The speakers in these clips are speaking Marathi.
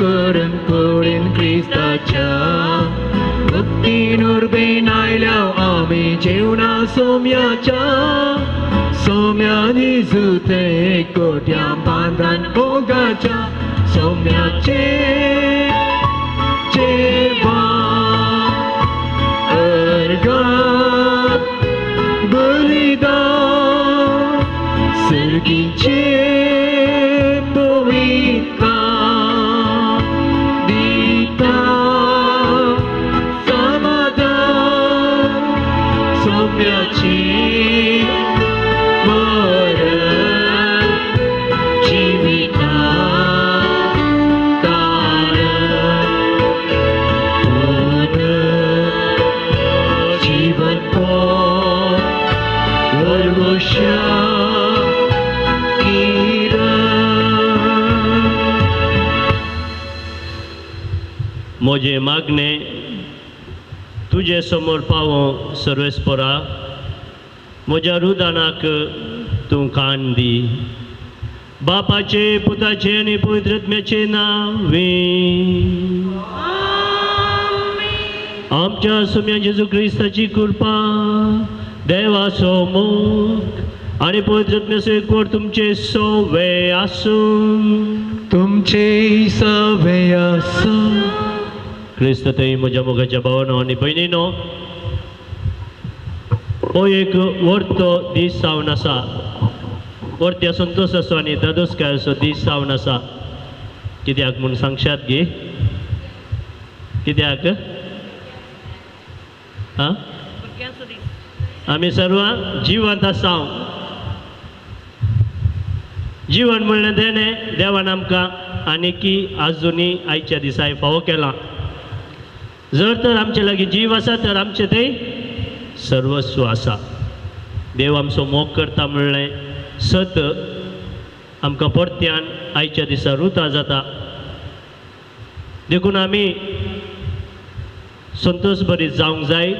करून कुडीन क्रिस्ताच्या भक्तीन उर्बेन आयल्या आमी जेवणा सोम्याच्या सोम्यानी जुते कोट्या बांधान भोगाच्या सोम्याचे जेवण अर्गात बलिदान सर्गीचे पवित्र दिता समाधान सोम्याची मरण जीविता जीवन मोजे मागणे तुझे समोर पावो सर्वेस्परा म्हज्या हृदयाक तूं कान दी बापाचे पुताचे आनी पवित्रात्म्याचे नावे आमच्या सोम्या जेजू क्रिस्ताची कृपा देवाचो मोग आनी पवित्रात्म्याचो एकवट तुमचे सवे आसूं तुमचे सवे आसूं क्रिस्त थंय म्हज्या मोगाच्या भावानो आनी भयणीनो हो एक वर्तो दीस जावन आसा वर्त्या संतोश आसो आनी दादोसकाराचो दीस जावन आसा कित्याक म्हूण सांगशात गे कित्याक आं आमी सर्व जिवंत आसा जीवन म्हणलें देणें देवान आमकां आनीकी आजुनी आयच्या दिसा फावो केला जर तर आमचे लागीं जीव आसा तर आमचें तें सर्वस्व आसा देव आमचो मोग करता म्हणलें सत आमकां परत्यान आयच्या दिसा रुता जाता देखून आमी संतोश भरीत जावंक जाय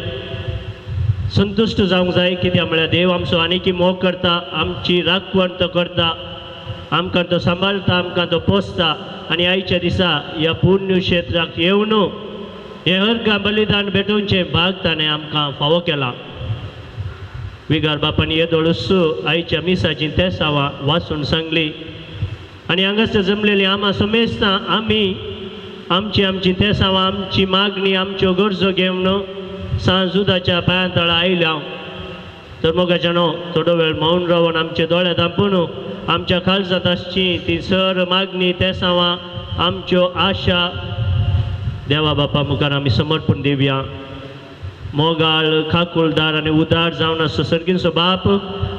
संतुश्ट जावंक जाय कित्याक म्हळ्यार देव आमचो आनीकी मोग करता आमची राखण तो करता आमकां तो सांबाळटा आमकां तो पोसता आनी आयच्या दिसा ह्या पुण्य क्षेत्राक येवन हे अर्घ बलिदान भेटोवचें भाग ताणें आमकां फावो केला विगार बापानी येदोळूस आयच्या मिसाची तेसावां वाचून सांगली आनी हांगासर जमलेली आमा समेस्तां आमी आमची तेसावां आमची मागणी आमच्यो गरजो घेवन सांज उदाच्या पांया तळा आयल्या तर मोगाच्यानो थोडो वेळ मौन रावन आमचे दोळे धांपून आमच्या काळजांत आसची ती सर मागणी तेसावां आमच्यो आशा देवा बापा मुखार आमी समर्पण दिवया मोगाळ खाकुलदार आनी उदार जावन आसो सर्गींचो बाप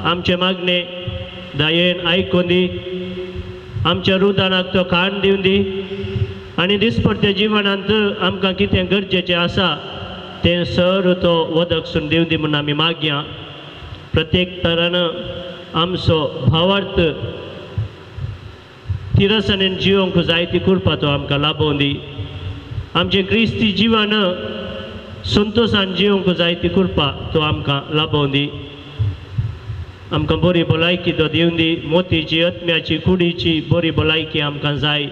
आमचे मागणे दयेन आयकून दी आमच्या हृदयाक तो कान दिवन दी आनी दिसपट्ट्या जिवनांत आमकां कितें गरजेचें आसा तें सर तो वदक सून दिव दी म्हूण आमी मागया प्रत्येक तरान आमचो भावार्थ तिरसाणेन जिवंक जाय ती कृपा तो आमकां लाभोवन दी आमचें क्रिस्ती जिवन संतोशान जिवंक जाय ती कृपा तो आमकां लाभोवन दी आमकां बरी भलायकी तो दिवन दी मोतीची आत्म्याची कुडीची बरी भलायकी आमकां जाय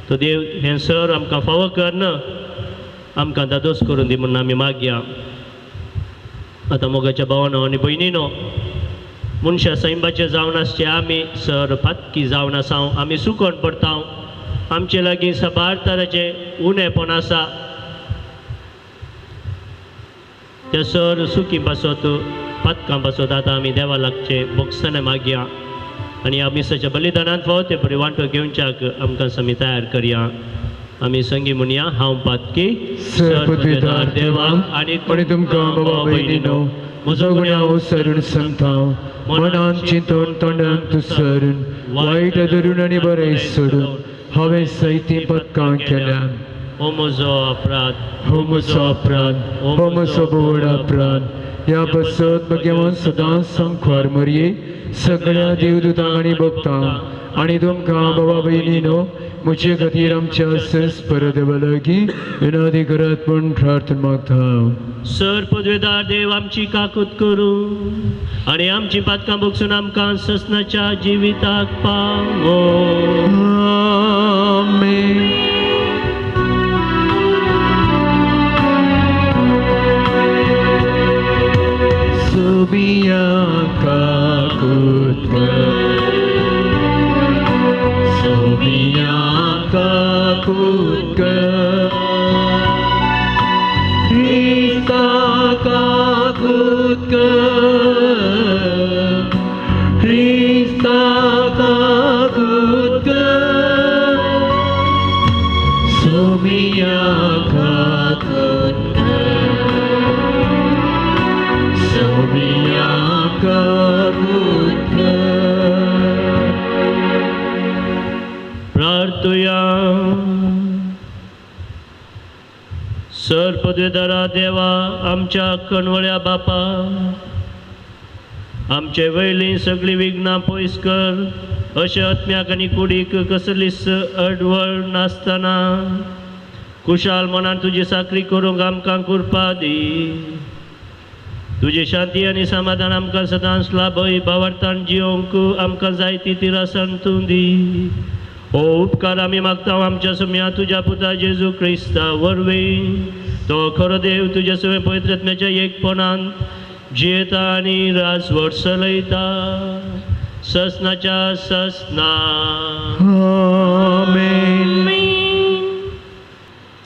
तो देव हें सर आमकां फावो करना आमकां दादोस करून दी म्हणून आमी मागया आतां मोगाच्या भावानो आनी भयणीनो मनशा सैमाचे जावन आसचे आमी सर पातकी जावन आसा आमी सुकोण पडटा आमचे लागीं सबारताराचें उणेपण आसा ते सर सुखी पासत पातकां पासत आतां आमी देवा लागचे बोगसने मागया आनी ह्या मिसाच्या बलिदानांत फावते बरी वांटो घेवच्याक आमकां समी तयार करया आमी संगी म्हणया हांव पातकी सर्वपदवीदार देवाक आनी तुमकां बाबा भयणीनो म्हजो गुन्यांव सरून सांगता मनान चिंतून तोंडान तूं सरून वायट धरून आनी बरें सोडून हांवें सैती पदकां केल्यान हो म्हजो अपराध हो म्हजो अपराध हो म्हजो बोड अपराध ह्या बसत म्हगे सदांच संख्वार मरये सगळ्या देवदूतांक आनी भक्तांक आनी तुमकां बाबा भयणीनो म्हजे खातीर आमच्या संस्पर देवा लागीं विनोदी करात म्हूण प्रार्थना मागता सर पदवेदार देव आमची काकूत करूं आनी आमची पातकां बगसून आमकां ससनाच्या जिविताक पावो आमेन काकूत Krista काकूत Krista काकूत Somia काकूत Somia काकूत प्रार्थुया सर्पद्वेदारा देवा आमच्या कणवळ्या बापा आमचे वयली सगळी विघ्नां पयस कर अशें आत्म्याक आनी कुडीक कसलीच अडवळ नासतना कुशाल मनान तुजी साकरी करूंक आमकां कृपा दी तुजी शांती आनी समाधान आमकां सदांच लाभय भावार्थान जियोंक आमकां जायती तिरासन तूं दी हो उपकार आमी मागता आमच्या सम्या तुज्या पुता जेजू क्रिस्ता वरवीं तो खरो देव तुज्या सगळे पवित्रात्म्याच्या एकपणान जियेता आनी राजवट चलयता ससनाच्या ससना आमेन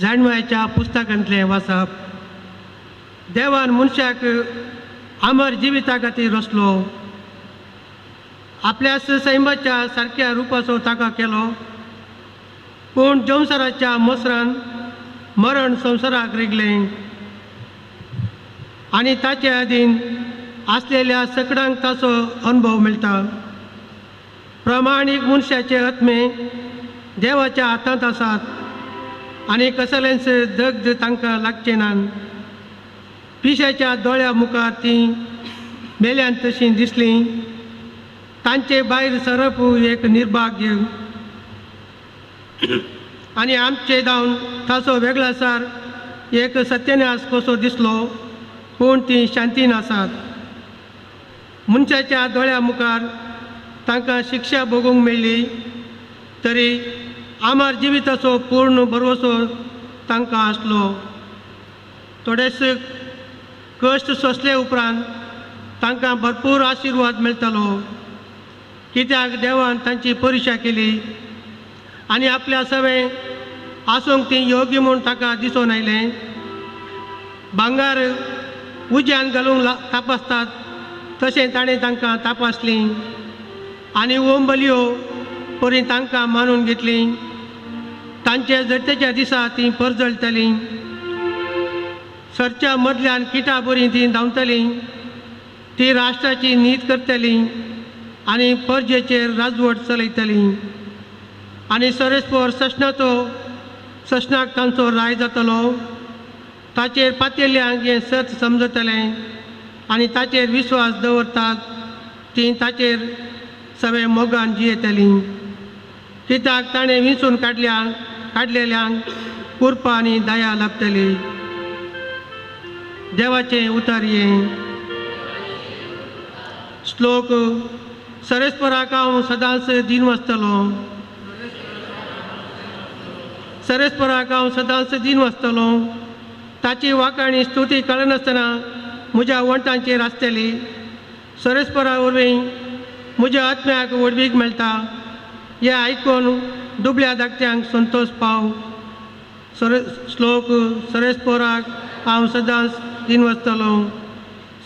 जाणवायच्या पुस्तकांतलें वाचप देवान मनशाक अमर जिविता खातीर रचलो आपल्या सैमाच्या सारक्या रुपाचो ताका केलो पूण संवसाराच्या मोसरान मरण संवसाराक रिगलें आनी ताचे आदीन आसलेल्या सगळ्यांक ताचो अनुभव मेळटा प्रमाणीक मनशाचे आत्मे देवाच्या हातांत आसात आनी कसलेंच दग्ध तांकां लागचें ना पिशाच्या दोळ्या मुखार तीं मेल्यान तशीं दिसलीं तांचे भायर सरप एक निर्भाग्य आनी आमचे जावन ताचो वेगळासार एक सत्यनाश कसो दिसलो पूण ती शांतीन आसात मनशाच्या दोळ्या मुखार तांकां शिक्षा भोगूंक मेळ्ळी तरी अमर जिविताचो पूर्ण भरवसो तांकां आसलो थोडेच कश्ट सोंसले उपरांत तांकां भरपूर आशिर्वाद मेळटलो कित्याक देवान तांची परिक्षा केली आनी आपल्या सवय आसूंक ती योग्य म्हूण ताका दिसून आयलें भांगार उज्यान घालूंक तापासतात तशें ताणें तांकां तापासलीं आनी ओंबल्यो परी तांकां मानून घेतलीं तांचे जैतेच्या दिसा तीं परजळटलीं सरच्या मदल्यान किटां बरीं तीं धांवतलीं ती राष्ट्राची नीत करतलीं आनी परजेचेर राजवट चलयतलीं आनी सरस्पर सशनाक तांचो राय जातलो ताचेर पातेल्यांक हें सत समजतलें आनी ताचेर विश्वास दवरतात तीं ताचेर सगळे मोगान जियेतलीं कित्याक ताणें विंचून काडलेल्यांक कृपा आनी दया लाभतली देवाचें उतर हें श्लोक सरस्पराक हांव सदांच दिन वाचतलो सरस्पराक हांव सदांच दिन वाचतलो ताची वाकाणी स्तुती कळनासतना म्हज्या वंटांचेर आसतली सरस्परा वरवीं म्हज्या आत्म्याक वडवीक मेळटा हें आयकून दुबळ्या धाकट्यांक संतोश पाव श्लोक सरस्पराक हांव सदांच दिन वाचतलो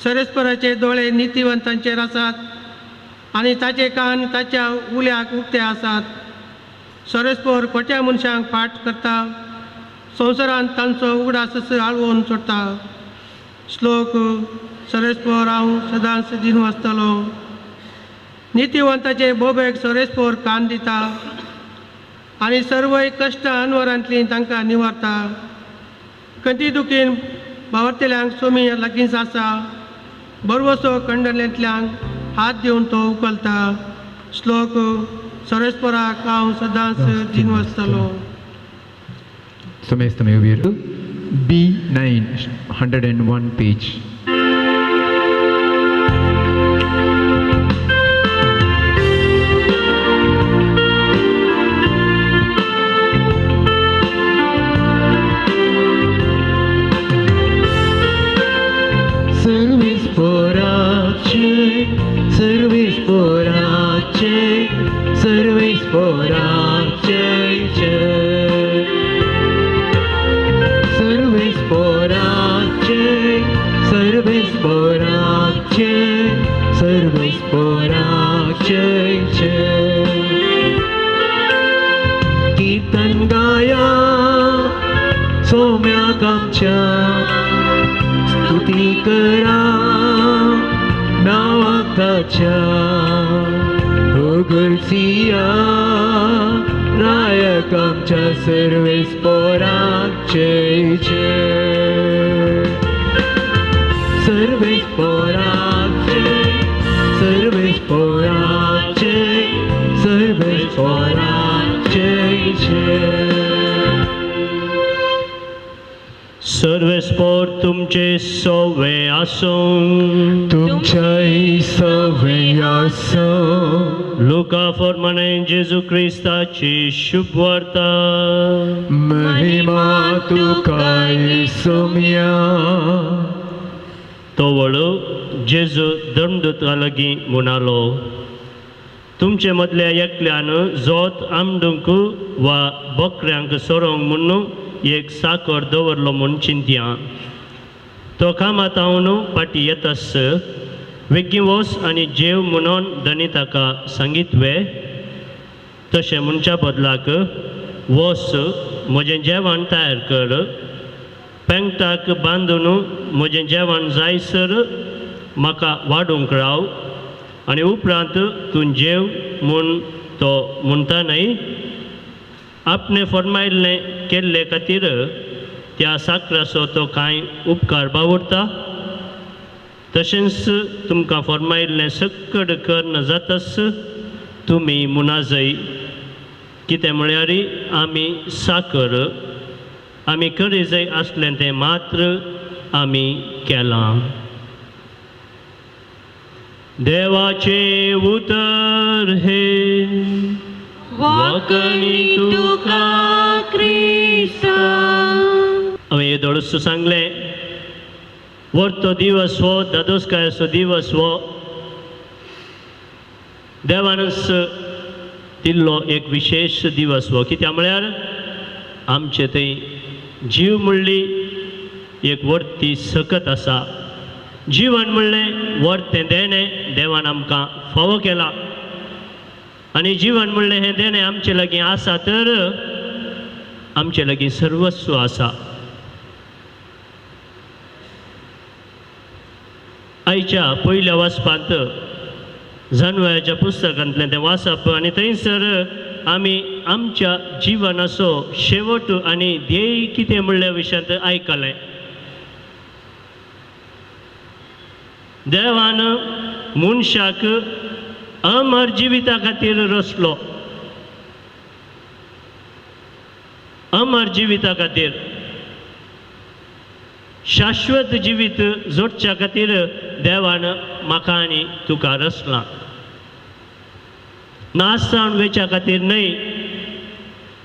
सरस्पराचे दोळे नितीवंतांचेर आसात आनी ताचे कान ताच्या उल्याक उक्ते आसात सरस्पर खोट्या मनशांक फाट करता संवसारांत तांचो उगडास आळवून सोडटा श्लोक सरस्पर हांव सदांच दिन वाचतलो नितीवंताचे बोबेक सरस्पर कान दिता आनी सर्वय कश्ट अनवरांतली तांकां निवारता खंयची दुखीन भावार्थेल्यांक सोमी लागींच आसा बरवसो कंडल्यांतल्यांक हात दिवन तो उखलता श्लोक सरस्पराक हांव सदांच दिन वाचतलो Samestame Uviru B9 101 page. Service for our church. दया सोम्याक आमच्या स्तुती करा नावाक ताच्या उगलसिया रायक आमच्या सर्वेस पोराक जय जय सर्वेस पोराक जय सर्वेस पोराक जय सर्वेस पोराक जय जय सर्वेस्पोर तुमचे सोवे आसूं तुमच्याही सवय आसूं लुका फॉर्माने जेजू क्रिस्ताची शुभ वार्ता महिमा तुका येसुम्या तो वळू जेजू धर्मदूता लागीं म्हणालो तुमचे मदल्या एकल्यान जोत आमडूंक वा बकऱ्यांक सोरोंक म्हणून एक साकर दवरलो म्हूण चिंतया तो कामात हांव फाटी येतास वेगी वस आनी जेव म्हणून धनी ताका सांगितले तशें म्हणच्या बदलाक वस म्हजें जेवण तयार कर पेंगटाक बांदून म्हजें जेवण जायसर म्हाका वाडूंक राव आनी उपरांत तूं जेव म्हूण तो म्हणटा न्हय आपणे फरमायल्लें केल्ले खातीर त्या साकराचो तो कांय उपकार बावरता तशेंच तुमकां फरमायल्लें सक्कड करन जातास तुमी मुनाजय कितें म्हळ्यार आमी साकर आमी करी जाय आसलें तें मात्र आमी केलां देवाचे उतर हे वाकणी तुका क्रिस्ता हांवें येदोळस सांगलें वर्तो दिवस हो दादोसकायाचो दिवस हो देवानच दिल्लो एक विशेष दिवस हो कित्याक म्हळ्यार आमचे थंय जीव म्हणली एक वर्ती सकत आसा जीवन म्हणलें वर्तें देणें देवान आमकां फावो केला आनी जीवन म्हणलें हें देणें आमचे लागीं आसा तर आमचे लागीं सर्वस्व आसा आयच्या पयल्या वाचपांत जानवयाच्या पुस्तकांतलें तें वाचप आनी थंयसर आमी आमच्या जिवनाचो शेवट आनी ध्येय कितें म्हणल्या विशयांत आयकलें देवान मनशाक अमर जिविता खातीर रचलो अमर जिविता खातीर शाश्वत जिवीत जोडच्या खातीर देवान म्हाका आनी तुका रचलां नाश जावन वेच्या खातीर न्हय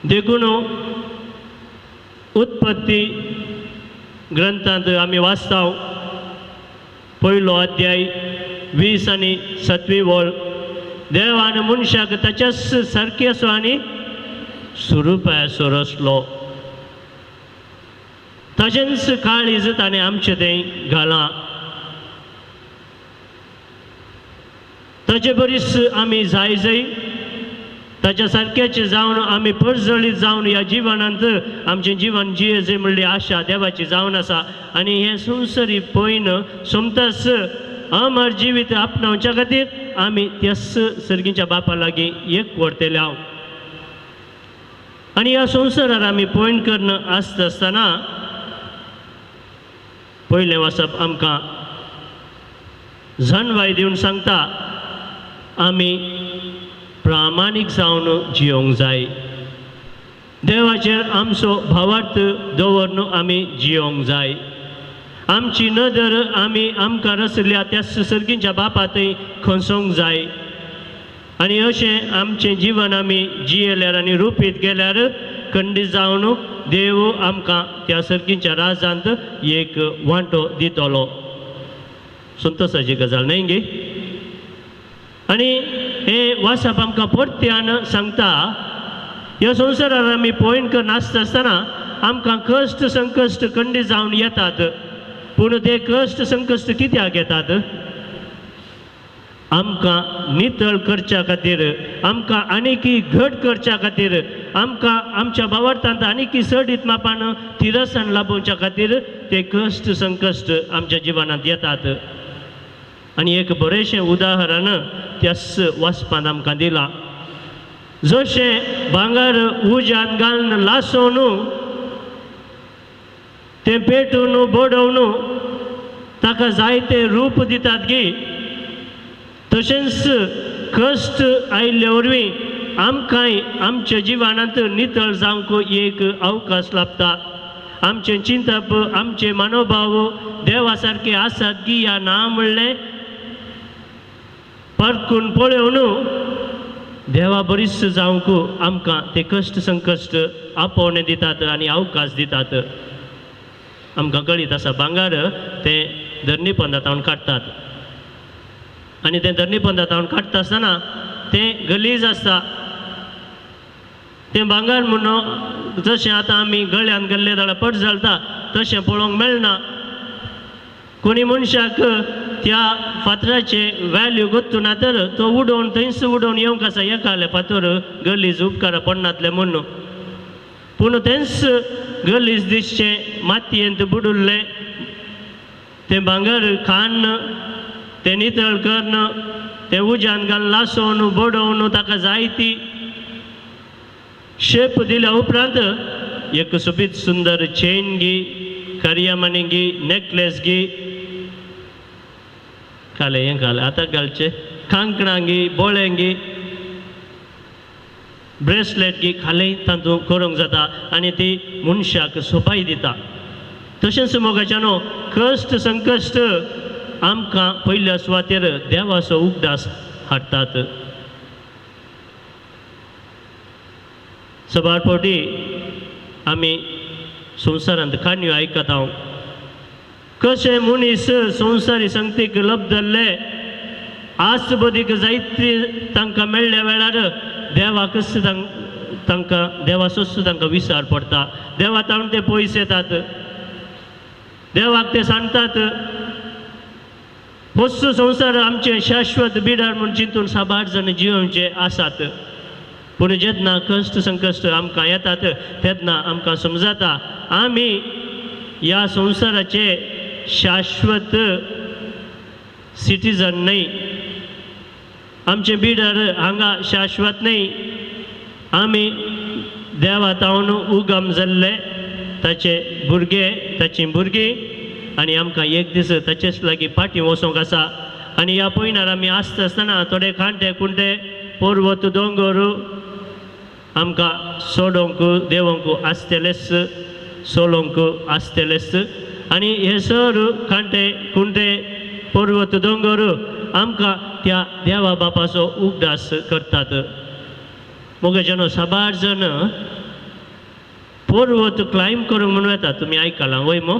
देखून उत्पत्ती ग्रंथांत आमी वाचता पयलो अध्याय 20 आनी 7वी वळ देवान मनशाक ताच्याच सारकेसो आनी स्वरुपाचो रचलो ताचेंच काळीज ताणें आमचें तें घालां ताचे बरीच आमी जाय जाय ताच्या सारक्याचे जावन आमी परजळीत जावन ह्या जिवनांत आमचें जिवन जियेचें म्हणली आशा देवाची जावन आसा आनी हें संवसारी पयन सोमताच अमर जिवीत आपणावच्या खातीर आमी त्याच सर्गीच्या बापा लागीं एक व्हरतेले हांव आनी ह्या संवसारार आमी पयण करन आसता आसतना पयलें वाचप आमकां जानवाय दिवन सांगता आमी प्रामाणीक जावन जियोंक जाय देवाचेर आमचो भावार्थ दवरून आमी जियोंक जाय आमची नदर आमी आमकां रचल्या त्या सर्गीच्या बापा थंय खंसोवंक जाय आनी अशें आमचें जिवन आमी जियेल्यार आनी रुपीत गेल्यार खंडीत जावन देव आमकां त्या सर्गीच्या राजांत एक वांटो दितलो संतोशाची गजाल न्हय गे आनी हें वाचप आमकां परत्यान सांगता ह्या संवसारार आमी पयण करन आसता आसतना आमकां कश्ट संकश्ट खंडीत जावन येतात पूण ते कश्ट संकश्ट कित्याक येतात आमकां नितळ करच्या खातीर आमकां आनीक घट करच्या खातीर आमकां आमच्या भावार्थांत आनीक चड मापान थिरसाण लाभोवच्या खातीर ते कश्ट संकश्ट आमच्या जिवनांत येतात. आनी एक बरेंशें उदाहरण त्यास वाचपांत आमकां दिलां. जशें भांगर उज्यान घालून लासोवन तें पेटून बडोवन ताका जायते रूप दितात गे, तशेंच कश्ट आयिल्ले वरवीं आमकांय आमच्या जिवनांत नितळ जावंक एक अवकाश लाभता. आमचे चिंतप, आमचे मनोभाव देवा सारके आसात की या ना म्हणलें परतून पळोवन देवा बरीच जावंक आमकां ते कश्ट संकश्ट आपोवणे दितात आनी अवकाश दितात. आमकां कळीत आसा भांगर तें धरणी पंदांतावन काडटात आनी तें धरणी पंदांतावन काडटा आसतना तें गलीज आसता. तें भांगर म्हणून जशें आतां आमी गळ्यान गेल्ले जाल्यार पट जालता तशें पळोवंक मेळना. कोणी मनशाक त्या फातराचे वॅल्यू गोत्तुना तर तो उडोवन थंयच उडोवन येवंक आसा एकाले फातर गलीज उपकारा पडनातले म्हणून. पूण तेंच गलीज दिसचें मातयेंत बुडुल्लें तें भांगर खाण तें नितळ करून तें उज्यान घालून लासोवन बडोवन ताका जायती शेप दिल्या उपरांत एक सोबीत सुंदर चेन गी, करियामणी गी, नेकलेस गी, काले हें घाल आतां घालचे कांकणां गी, बोळें गी, ब्रेसलेट गी खालें तातूंत करूंक जाता आनी ती मनशाक सोपाय दिता. तशेंच मोगाच्यानो कश्ट संकश्ट आमकां पयल्या सुवातेर देवाचो उगडास हाडटात. सबार फावटी आमी संवसारांत काणयो आयकता कशे मनीस संवसारी संगतीक लबदल्ले आसबदीक जायती तांकां मेळ्ळ्या वेळार देवाकच तांकां देवाचोच तांकां विसार पडटा. देवा तावन ते पयस येतात, देवाक ते सांगतात होच संवसार आमचे शाश्वत बिडार म्हूण चिंतून साबार जण जिवचे आसात. पूण जेन्ना कश्ट संकश्ट आमकां येतात तेन्ना आमकां समजता आमी ह्या संवसाराचे शाश्वत सिटीजन न्हय. आमचे बिडर हांगा शाश्वत न्हय. आमी देवा तावन उगम जाल्ले ताचे भुरगे, ताची भुरगीं आनी आमकां एक दीस ताचेच लागीं फाटीं वचोंक आसा. आनी ह्या पयणार आमी आसता आसतना थोडे खांटे खुंटे पर्वत दोंगर आमकां सोडोवंक देवोंक आसतलेच, सोलोवंक आसतलेच. आनी हे सर खांटे खुंटे पर्वत दोंगर आमकां त्या देवा बापाचो उगडास करतात. मोगेच्यानो साबार जण पर्वत क्लायंब करूंक म्हणून येतात. तुमी आयकलां वय मो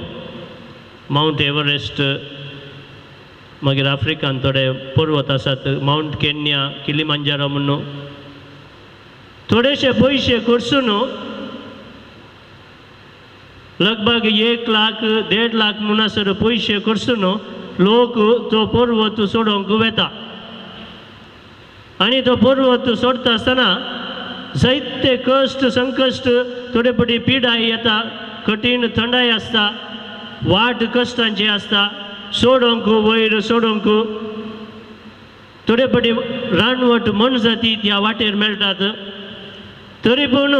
माउंट एव्हरेस्ट, मागीर आफ्रिकान थोडे पर्वत आसात माउंट केन्या, किलिमांजारो म्हणून. थोडेशे पयशे करसून लगभग 1 लाख 1.5 लाख म्हणसर पयशे करसून लोक तो पर्वत सोडोवंक वेता. आनी तो पर्वत सोडटा आसतना जायते कश्ट संकश्ट थोडे पटी पिडाय येता, कठीण थंडाय आसता, वाट कश्टांची आसता, सोडोवंक वयर सोडोवंक थोडे पटी रानवट मनजाती ह्या वाटेर मेळटात. तरी पूण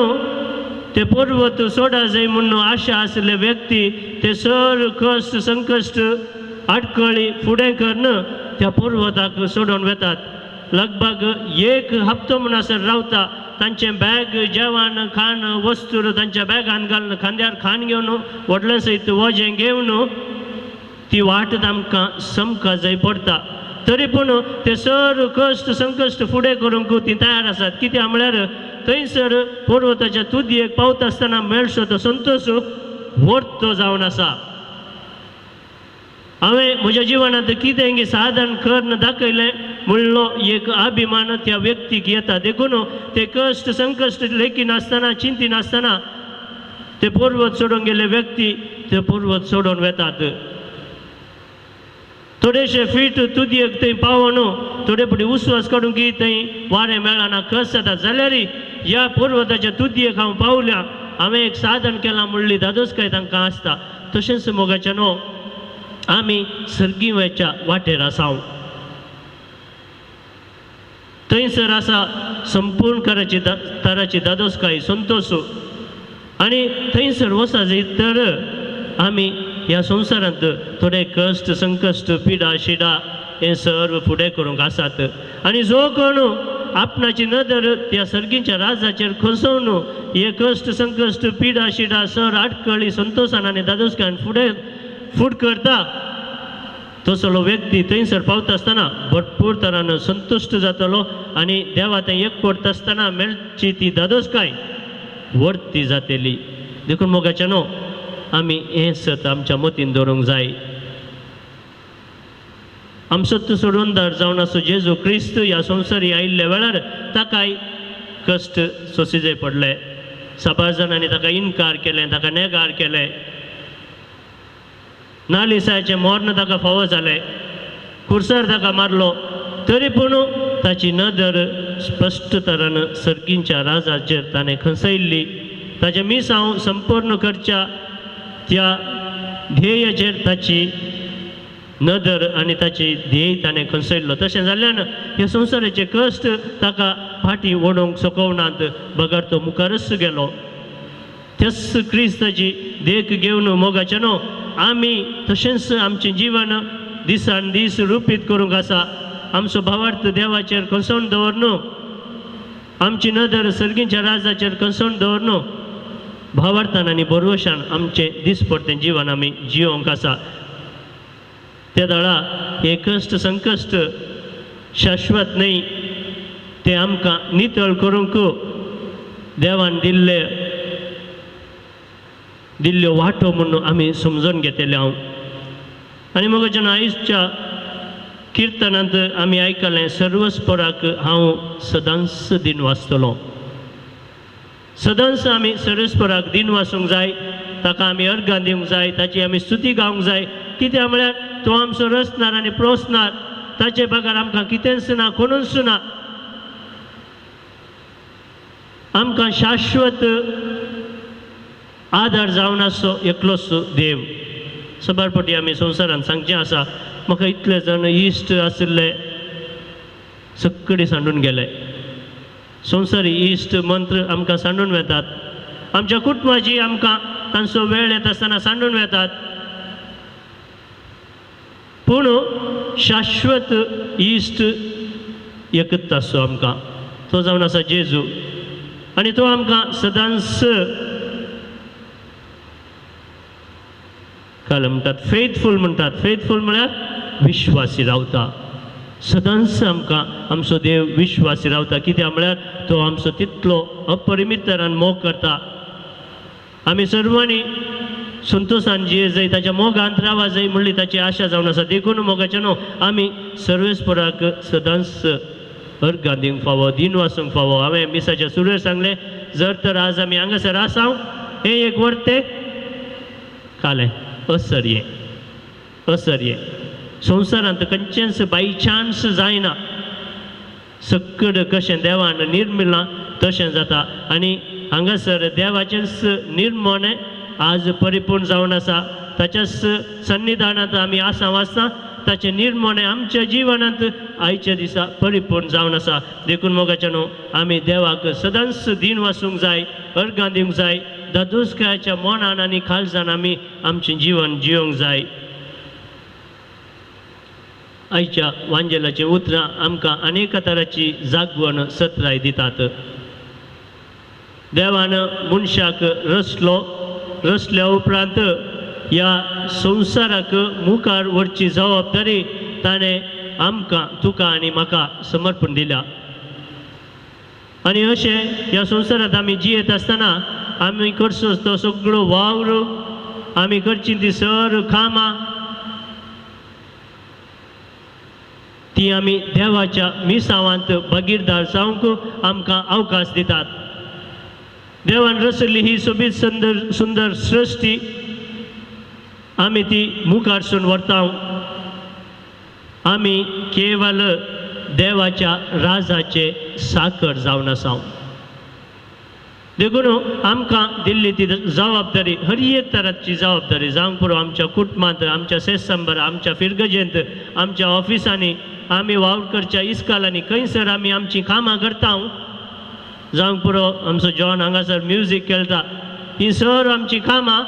ते पर्वत सोडा जाय म्हणून आशा आसले व्यक्ती ते सर कश्ट संकश्ट आडकळी फुडें करून त्या पर्वताक सोडून वेतात. लगभग 1 हप्तो म्हणसर रावता. तांचे बॅग जेवण खाण वस्तू तांच्या बॅगान घालून खांद्यार खाण घेवन व्हडले सयत वजें घेवन ती वाट तांकां समका जाय पडटा. तरी पूण ते सर कश्ट संकश्ट फुडें करूंक ती तयार आसात. कित्याक म्हळ्यार थंयसर पर्वताच्या तुदयेक पावता आसतना मेळचो तो संतोश वर्थ जावन आसा. हांवें म्हज्या जिवनांत कितें साधन करून दाखयलें म्हणलो एक अभिमान त्या व्यक्तीक येता. देखून ते कश्ट संकश्ट लेखी नासतना चिंती नासतना ते पर्वत सोडून गेले व्यक्ती ते पर्वत सोडून वेतात. थोडेशे फीट तुदयेक थंय पावो न्हू थोडे फुडें उस्वास काडून की थंय वारें मेळना कस जाता जाल्यारय ह्या पर्वताच्या तुदयेक हांव पावल्या हांवें एक साधन केलां म्हणली दादोसकाय तांकां आसता. तशेंच मोगाच्या न्हू आमी सर्गीवेच्या वाटेर आसांव. थंयसर आसा संपूर्ण तराची दादोसकाय संतोश आनी थंयसर वसा जायत तर आमी ह्या संवसारांत थोडे कश्ट संकश्ट पिडा शिडा हे सर्व फुडें करूंक आसात. आनी जो कोण आपणाची नदर त्या सर्गीच्या राजाचेर खसोवन हे कश्ट संकश्ट पिडा शिडा सर आडकळी संतोशान आनी दादोसकायान फूड करता तसलो व्यक्ती थंयसर पावता आसतना भरपूर तरान संतुश्ट जातलो आनी देवा थंय एक करता आसतना मेळची ती दादोसकाय वर्ती जातली. देखून मोगाच्या न्हू आमी हें सत आमच्या मतीन दवरूंक जाय. आमचो सोडूनदार जावन आसो जेजू क्रिस्त ह्या संवसारी आयिल्ल्या वेळार ताकाय कश्ट सोंसिजे पडले. साबार जाणांनी ताका इन्कार केलें ताका नेगार केलें. नालिसायाचें मरण ताका फावो जालें. कुर्सार ताका मारलो तरी पूण ताची नदर स्पश्ट तरान सर्गीच्या राजाचेर ताणें खसयल्ली. ताचें मिसांव संपूर्ण करच्या त्या ध्येयाचेर ताची नदर आनी ताची ध्येय ताणें खसयल्लो. तशें जाल्ल्यान ह्या संवसाराचे कश्ट ताका फाटीं ओडूंक सकवनात बगर तो मुखारच गेलो. तेच क्रिस्ताची देख घेवन मोगाच्या न्हू आमी तशेंच आमचें जिवन दिसान दीस रुपीत करूंक आसा. आमचो भावार्थ देवाचेर खसोवन दवरनू आमची नदर सर्गीच्या राजाचेर खसोवन दवरनू भावार्थान आनी बरोवशान आमचें दिसपरतें जिवन आमी जियोंक आसा. त्या दाळा हे कश्ट संकश्ट शाश्वत न्हय ते आमकां नितळ करूंक देवान दिल्ल्यो वाटो म्हणून आमी समजून घेतले हांव. आनी मगच्या आयजच्या किर्तनांत आमी आयकलें सर्वस्पराक हांव सदांच दिन वाचतलों. सदांच आमी सर्वस्पराक दिन वाचूंक जाय. ताका आमी अर्घां दिवंक जाय. ताची आमी स्तुती गावंक जाय. कित्याक म्हळ्यार तो आमचो रचणार आनी प्रोसणार. ताचे बगर आमकां कितेंच ना कोणूच ना. आमकां शाश्वत आदार जावन आसो एकलोच देव. सबारपटी आमी संवसारांत सांगचें आसा म्हाका इतले जण इश्ट आशिल्ले सगळे सांडून गेले. संवसारी इश्ट मंत्र आमकां सांडून वेतात. आमच्या कुटुंबाची आमकां तांचो वेळ येता आसतना सांडून वेतात. पूण शाश्वत इश्ट एकच आसो आमकां तो जावन आसा जेजू. आनी तो आमकां सदांच काय म्हणटात फेथफूल म्हणटात. फेथफूल म्हळ्यार विश्वासी रावता. सदांच आमकां आमचो देव विश्वासी रावता. कित्याक म्हळ्यार तो आमचो तितलो अपरिमीत तरान मोग करता. आमी सर्वांनी संतोशान जिये जाय ताच्या मोगांत रावा जाय म्हणली ताची आशा जावन आसा. देखून मोगाच्या न्हू आमी सर्वेस्पराक सदांच अर्घां दिवंक फावो दिन वाचूंक फावो. हांवें मिसाच्या सुरवेर सांगलें जर तर आज आमी हांगासर आसांव हें एक वर्तें कालें असर्ये संवसारांत खंयचेंच बाय चान्स जायना. सकड कशें देवान निर्मिलां तशें जाता. आनी हांगासर देवाचेंच निर्मोणें आज परिपूर्ण जावन आसा. ताच्याच सन्निधानांत आमी आसांव आसता. ताचें निर्मोणें आमच्या जिवनांत आयच्या दिसा परिपूर्ण जावन आसा. देखून मोगाच्या न्हू आमी देवाक सदांच दिन वाचूंक जाय अर्घां दिवंक जाय. दादोसकायाच्या मोनान आनी काळजान आमी आमचें जिवन जियोंक जाय. आयच्या वांजेलाचीं उतरां आमकां अनेक तरांची जागवण सत्राय दितात. देवान मनशाक रचल्या उपरांत ह्या संवसाराक मुखार व्हरची जबाबदारी ताणें आमकां तुका आनी म्हाका समर्पण दिल्या. आनी अशें ह्या संवसारांत आमी जियेत आसतना आमी करचो तो सगळो वावर आमी करची ती सर कामां ती आमी देवाच्या मिसावांत भागीरदार जावंक आमकां अवकाश दितात. देवान रचली ही सोबीत सुंदर सृश्टी आमी ती मुखारसून व्हरता. आमी केवळ देवाच्या राजाचे साकर जावन आसा. देखून आमकां दिल्ली ती जबाबदारी हर एक तराची जबाबदारी जावंक पुरो आमच्या कुटुंबांत, आमच्या सेसंबर, आमच्या फिरगजेंत, आमच्या ऑफिसांनी, आमी वावरकरच्या इस्कालांनी खंयसर आमी आमची कामां करता. जावंक पुरो आमचो जॉन हांगासर म्युजीक खेळटा, ही सर आमची कामां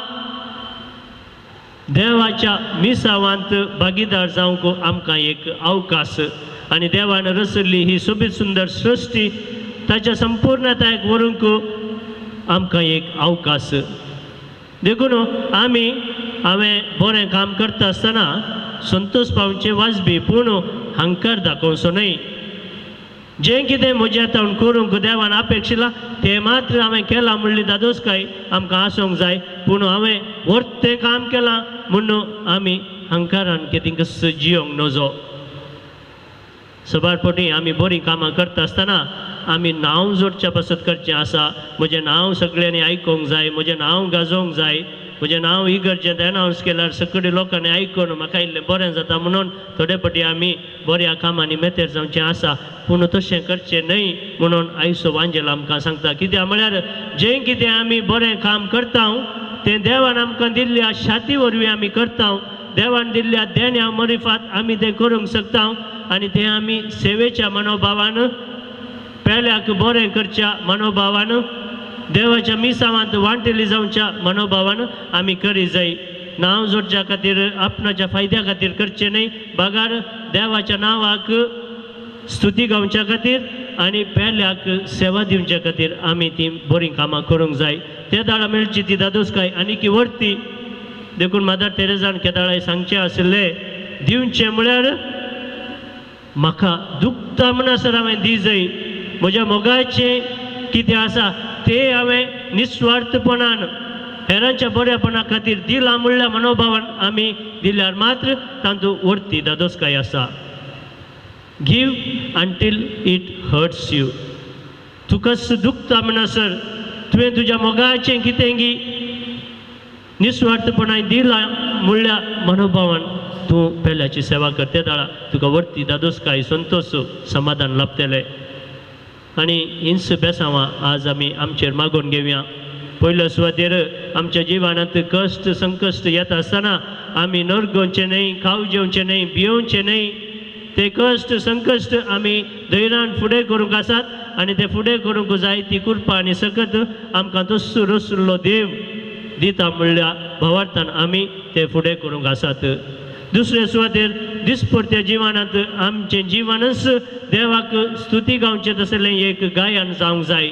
देवाच्या मिसावांत भागीदार जावंक आमकां एक अवकाश. आनी देवान रचल्ली ही सोबीत सुंदर सृश्टी ताच्या संपूर्णतायेक व्हरूंक आमकां एक अवकाश. देखून हांवें बरें काम करता आसतना संतोश पावचे वाजबी पूण हंकार दाखोवचो न्हय. जें कितें म्हज्या हातान करूंक देवान अपेक्षिलां तें मात्र हांवें केलां म्हणली दादोसकाय आमकां आसूंक जाय. पूण हांवें वर्थ तें काम केलां म्हणून आमी हंकारान कितें जियोंक नजो. सबारपटी आमी बरीं कामां करता आसतना आमी नांव जोडच्या पासत करचें आसा. म्हजें नांव सगळ्यांनी आयकोंक जाय, म्हजें नांव गाजोवंक जाय, म्हजें नांव इगर्जेंत एनावन्स केल्यार सगळे लोकांनी आयकून म्हाका इल्लें बरें जाता म्हणून थोडे फावटी आमी बऱ्या कामांनी मेतेर जावचें आसा. पूण तशें करचें न्हय म्हणून आयचो वांजेल आमकां सांगता. कित्याक म्हळ्यार जें कितें आमी बरें काम करता तें देवान आमकां दिल्ल्या शाती वरवीं आमी करता. देवान दिल्ल्या देण्या मरिफात आमी तें करूंक शकता. आनी तें आमी सेवेच्या मनोभावान, पेल्याक बरें करच्या मनोभावान, देवाच्या मिसावांत वांटेली जावच्या मनोभावान आमी करी जाय. नांव जोडच्या खातीर, आपणाच्या फायद्या खातीर करचें न्हय, बागार देवाच्या नांवाक स्तुती गावच्या खातीर आनी पेल्याक सेवा दिवच्या खातीर आमी ती बरीं कामां करूंक जाय. ते दाळा मेळची ती दादोसकाय आनी वर्ती. देखून मदर तेरेजान केदाळे सांगचें आसलें, दिवचें म्हळ्यार म्हाका दुखता म्हणसर हांवें दी जाय. म्हज्या मोगाचें कितें आसा तें हांवें निस्वार्थपणान हेरांच्या बऱ्यापणा खातीर दिलां म्हणल्या मनोभावान आमी दिल्यार मात्र तातूंत वर्ती दादोसकाय आसा. Give until it hurts you. तुका दुखता म्हणसर तुवें तुज्या मोगाचें कितें गी निस्वार्थपणान दिलां म्हणल्या मनोभावान तूं पेल्याची सेवा कर. ते दाळा तुका वर्ती दादोसकाय, संतोश, समाधान लाभतलें. आनी हिंस बेसांवां आज आमी आमचेर मागून घेवया. पयल्या सुवातेर आमच्या जिवानांत कश्ट संकश्ट येता आसतना आमी नरगोवचें न्हय, खाव जेवचें न्हय, भियोवचें न्हय. ते कश्ट संकश्ट आमी धैर्यान फुडें करूंक आसात आनी ते फुडें करूंक जाय. ती कृपा आनी सकत आमकां तस्सो रसुल्लो देव दिता म्हणल्या भावार्थान आमी ते फुडें करूंक आसात. दुसऱ्या सुवातेर दिसपरत्या जिवानांत आमचें जिवनच देवाक स्तुती गावचें तसलें एक गायन जावंक जाय.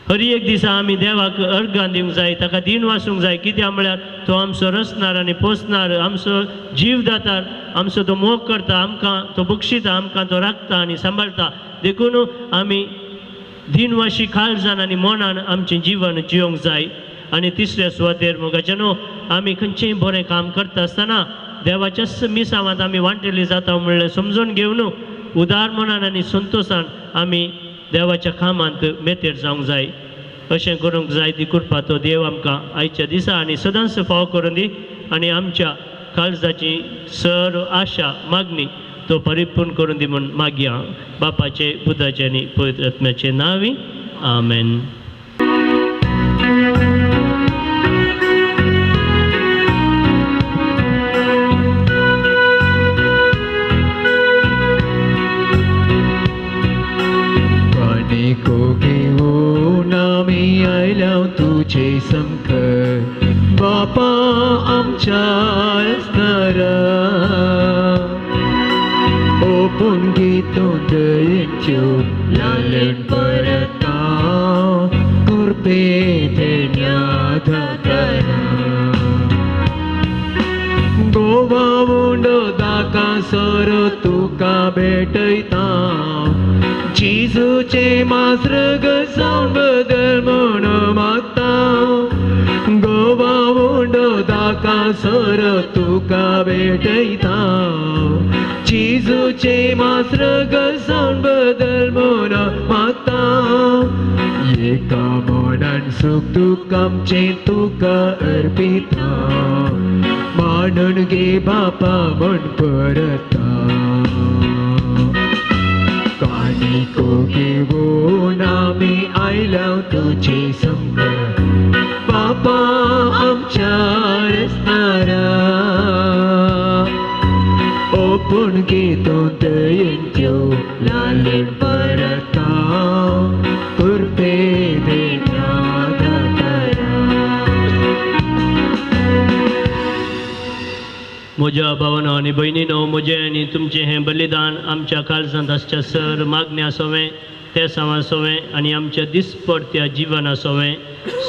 हर एक दिसा आमी देवाक अर्गां दिवंक जाय, ताका दिन वासूंक जाय. कित्याक म्हळ्यार तो आमचो रचणार आनी पोसणार, आमचो जीव दातार, आमचो तो मोग करता, आमकां तो बक्षिता, आमकां तो राखता आनी सांबाळटा. देखून आमी दिनवाशी काळजान आनी मनान आमचें जिवन जियोंक जाय. आनी तिसऱ्या सुवातेर मोगाचेनो आमी खंयचेंय बरें काम करता आसतना देवाच्याच मिसावांत आमी वांटेली जाता म्हणलें समजून घेवन उदार मनान आनी संतोशान आमी देवाच्या कामांत मेतेर जावंक जाय. अशें करूंक जाय ती कृपा तो देव आमकां आयच्या दिसा आनी सदांच फाव करून दी. आनी आमच्या काळजाची सर्व आशा मागणी तो परिपूर्ण करून दी म्हूण मागया. बापाचे, पुताचे आनी पवित्र आत्म्याचे नांवी. आमेन. तुझे संकट बापा आमच्या असणारा ओपून घेतो दयेच्यो लालन परता कृपे देण्याधारा गोवा उंडो दाका सर तुका भेटयता जेजूचे माजरग जावन बदल म्हण मागता गोवा उंडो दाका सर तुका भेटयता जेजूचे माजरग जावन बदल म्हण मागता एका मोडान सुख दुख आमचें तुका अर्पिता मानून घे बापा म्हण परता कानी कोके घेऊन आम्ही आयला तुझे संग बापा आमच्या रस्तारा ओपून घेतो दयंत्यो लालन परता कृपे देता दातारा म्हज्या भावानो आनी भयणीनो म्हजें आनी तुमचें हें बलिदान आमच्या काळजांत आसच्या सर मागण्या आसोवें ते आसोवें आनी आमच्या दिसपडत्या जिवन आसोवें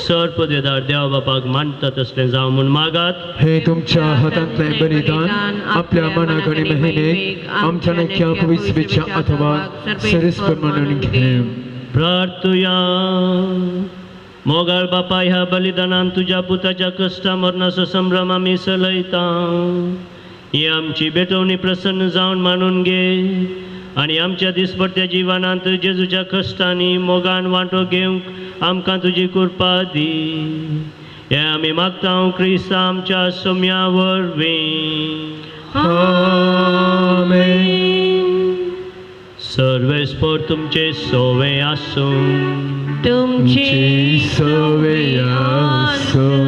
सर पदेदार देवा बापाक मानता तसलें जावं म्हूण मागात हे तुमच्या हातांतलें बलिदान आपल्या मनाक आनी मेहनेक आमच्या नख्या पवित्र अथवा सरस्पर म्हणून घे प्रार्थुया मोगाळ बापा ह्या बलिदानान तुझ्या पुताच्या कश्टा मरणाचो संभ्रम आमी चलयता ही आमची भेटवणी प्रसन्न जावन मानून घे आनी आमच्या दिसपट्ट्या जिवनांत जेजूच्या कश्टांनी मोगान वांटो घेवंक आमकां तुजी कृपा दी हे आमी मागता क्रिस्त आमच्या सोम्या वरवीं सर्वेस्पर तुमचे सोवे आसूं तुमची सवय आसूं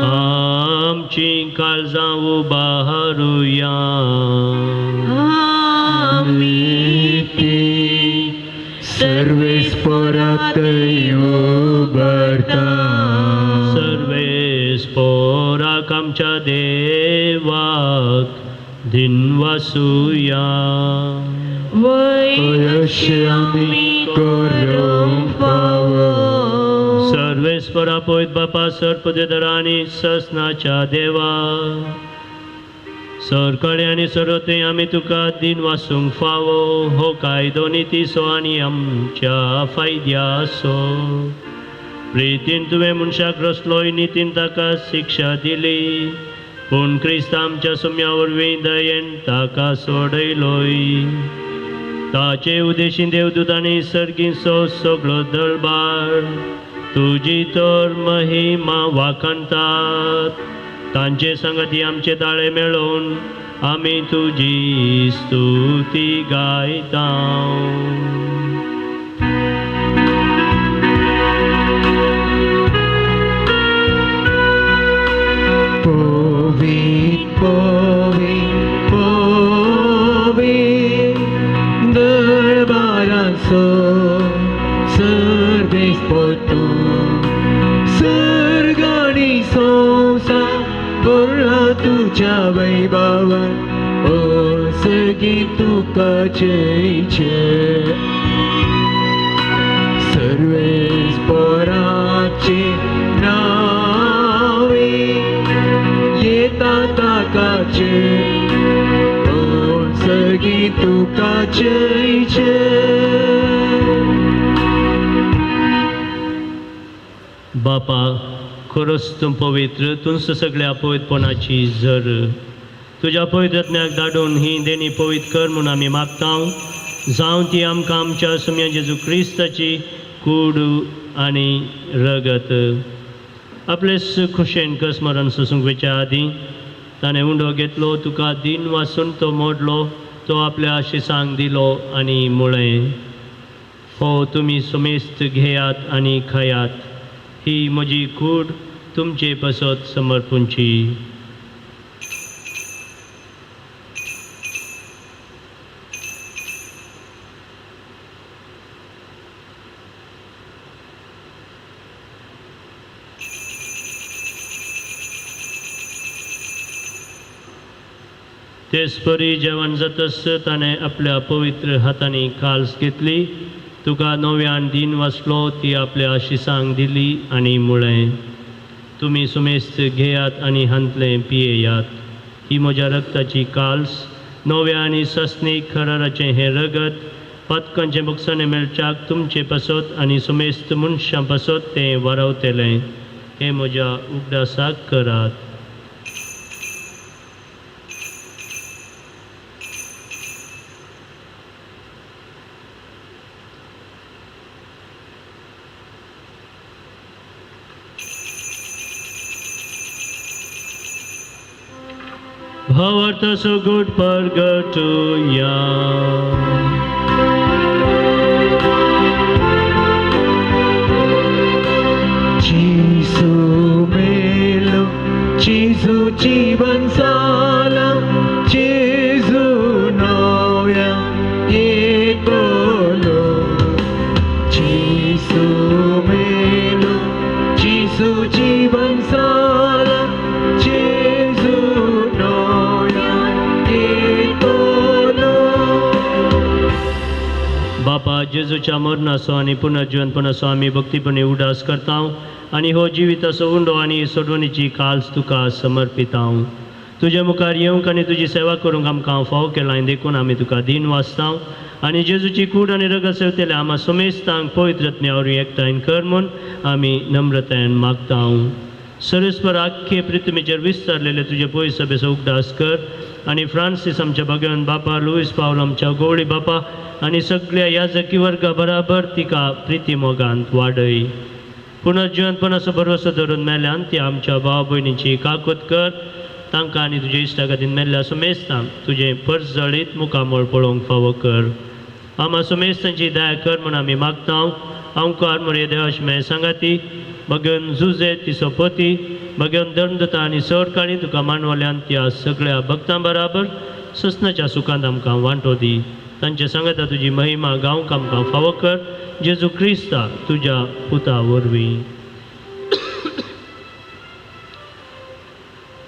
आमची काळजां उबारुया सर्वेस्परात उबारता सर्वेस्पराक आमच्या देवाक दिनवासुया अयशे आमी करूंक फावो सर्वेस्परा पळयत बापा सरपदेदारा आनी ससनाच्या देवा सरकडे आनी सरते आमी तुका दिन वासूंक फावो हो कायदो नितीसो आनी आमच्या फायद्यासो प्रितीन तुवें मनशाक रचलोय नितीन ताका शिक्षा दिली पूण क्रिस्त आमच्या सोम्या वरवीं दयेन ताका सोडयलोय ताचे उदेशीन देवदूत आनी सर्गीचो सगळो दरबार तुजी तर महिमा वाखणटात तांचे संगती आमचे ताळे मेळोवन आमी तुजी स्तुती गायता पवित्र दरबाराचो सर्वेस्पर तूं सर्ग आनी संवसार भरला तुज्या वैभवान ओ सगळी तुका जयचे सर्वेस्पराचे नावे येता ताकाचे ओ सगळी तुका जयचे बापा खरोच तूं पवित्र तूंच सगळ्या पवित्रपणाची झर तुज्या पवित्रत्म्याक धाडून ही देणी पवित्र कर म्हूण आमी मागता जावं ती आमकां आमच्या सोम्या जेजू क्रिस्ताची कूड आनी रगत आपले खुशेन कसमरण सुसूंक वेच्या आदीं ताणें उंडो घेतलो तुका दिन वासून तो मोडलो तो आपल्या आशिसांक दिलो आनी मुळें हो तुमी सुमेस्त घेयात आनी खयात ही म्हजी कूड तुमचे पसत समर्पूंची तेचपरी जेवण जातस ताणें आपल्या पवित्र हातांनी काल्स घेतली तुका नव्यान दिन वाचलो ती आपल्या आशिसांक दिली आनी मुळें तुमी सुमेस्त घेयात आनी हांतलें पियेयात ही म्हज्या रक्ताची काल्स नव्या आनी सस्नीक खराराचें हें रगत पतकांचें बुकसाणें मेळच्याक तुमचे पसत आनी सुमेस्त मनशां पसत तें वारवतलें हें म्हज्या उगडासाक करात भावार्थ सगुण परगटुया. Jesu melo, Jesu जीवन साला, Jesu नव्या एकलो. Jesu melo, Jesu जीवन साला, Jesu नव्या एकलो. बापा जेजूच्या मरणाचो आनी पुनर्जीवनपणाचो आमी भक्तीपणे उडास करता आनी हो जिविताचो उंडो आनी सोडवणीची काल्स तुका समर्पिता. तुज्या मुखार येवंक आनी तुजी सेवा करूंक आमकां फाव केलां देखून आमी तुका दिन वाचता आनी जेजूची कूड आनी रगत सेवतले आम्हा सोमेस्तांक पवित्र रत्न्यावरी एकठांय कर म्हूण आमी नम्रतायेन मागता. सरस्पर आख्खे पृथ्वीचेर विस्तारलेले तुजे पळय सभेचो उगडास कर आनी फ्रांसीस आमच्या भगवान बापा, लुईस पावल आमच्या गवळी बापा आनी सगळ्या याजकी वर्गा बराबर तिका प्रिती मोगांत वाडय. पुनर्जीवनपणाचो भरवसो धरून मेल्यान ती आमच्या भाव भयणीची काकूत कर. तांकां आनी तुजे इश्टा खातीर मेल्ल्या सुमेस्तांक तुजें पर्स जळीत मुखामोळ पळोवंक फावो कर. आम्हा सुमेस्तांची दया कर म्हूण आमी मागता. आमकां मोरये देवाशमेळ सांगाती भगवन जुजे तिचो पती, भगवन दंडता आनी सरकाणी तुका मानवल्यान त्या सगळ्या भक्तां बराबर ससनाच्या सुखांत आमकां वांटो दी. तांचे सांगता तुजी महिमा गावंक आमकां फावो कर. जेजू क्रिस्ता तुज्या पुता वरवीं.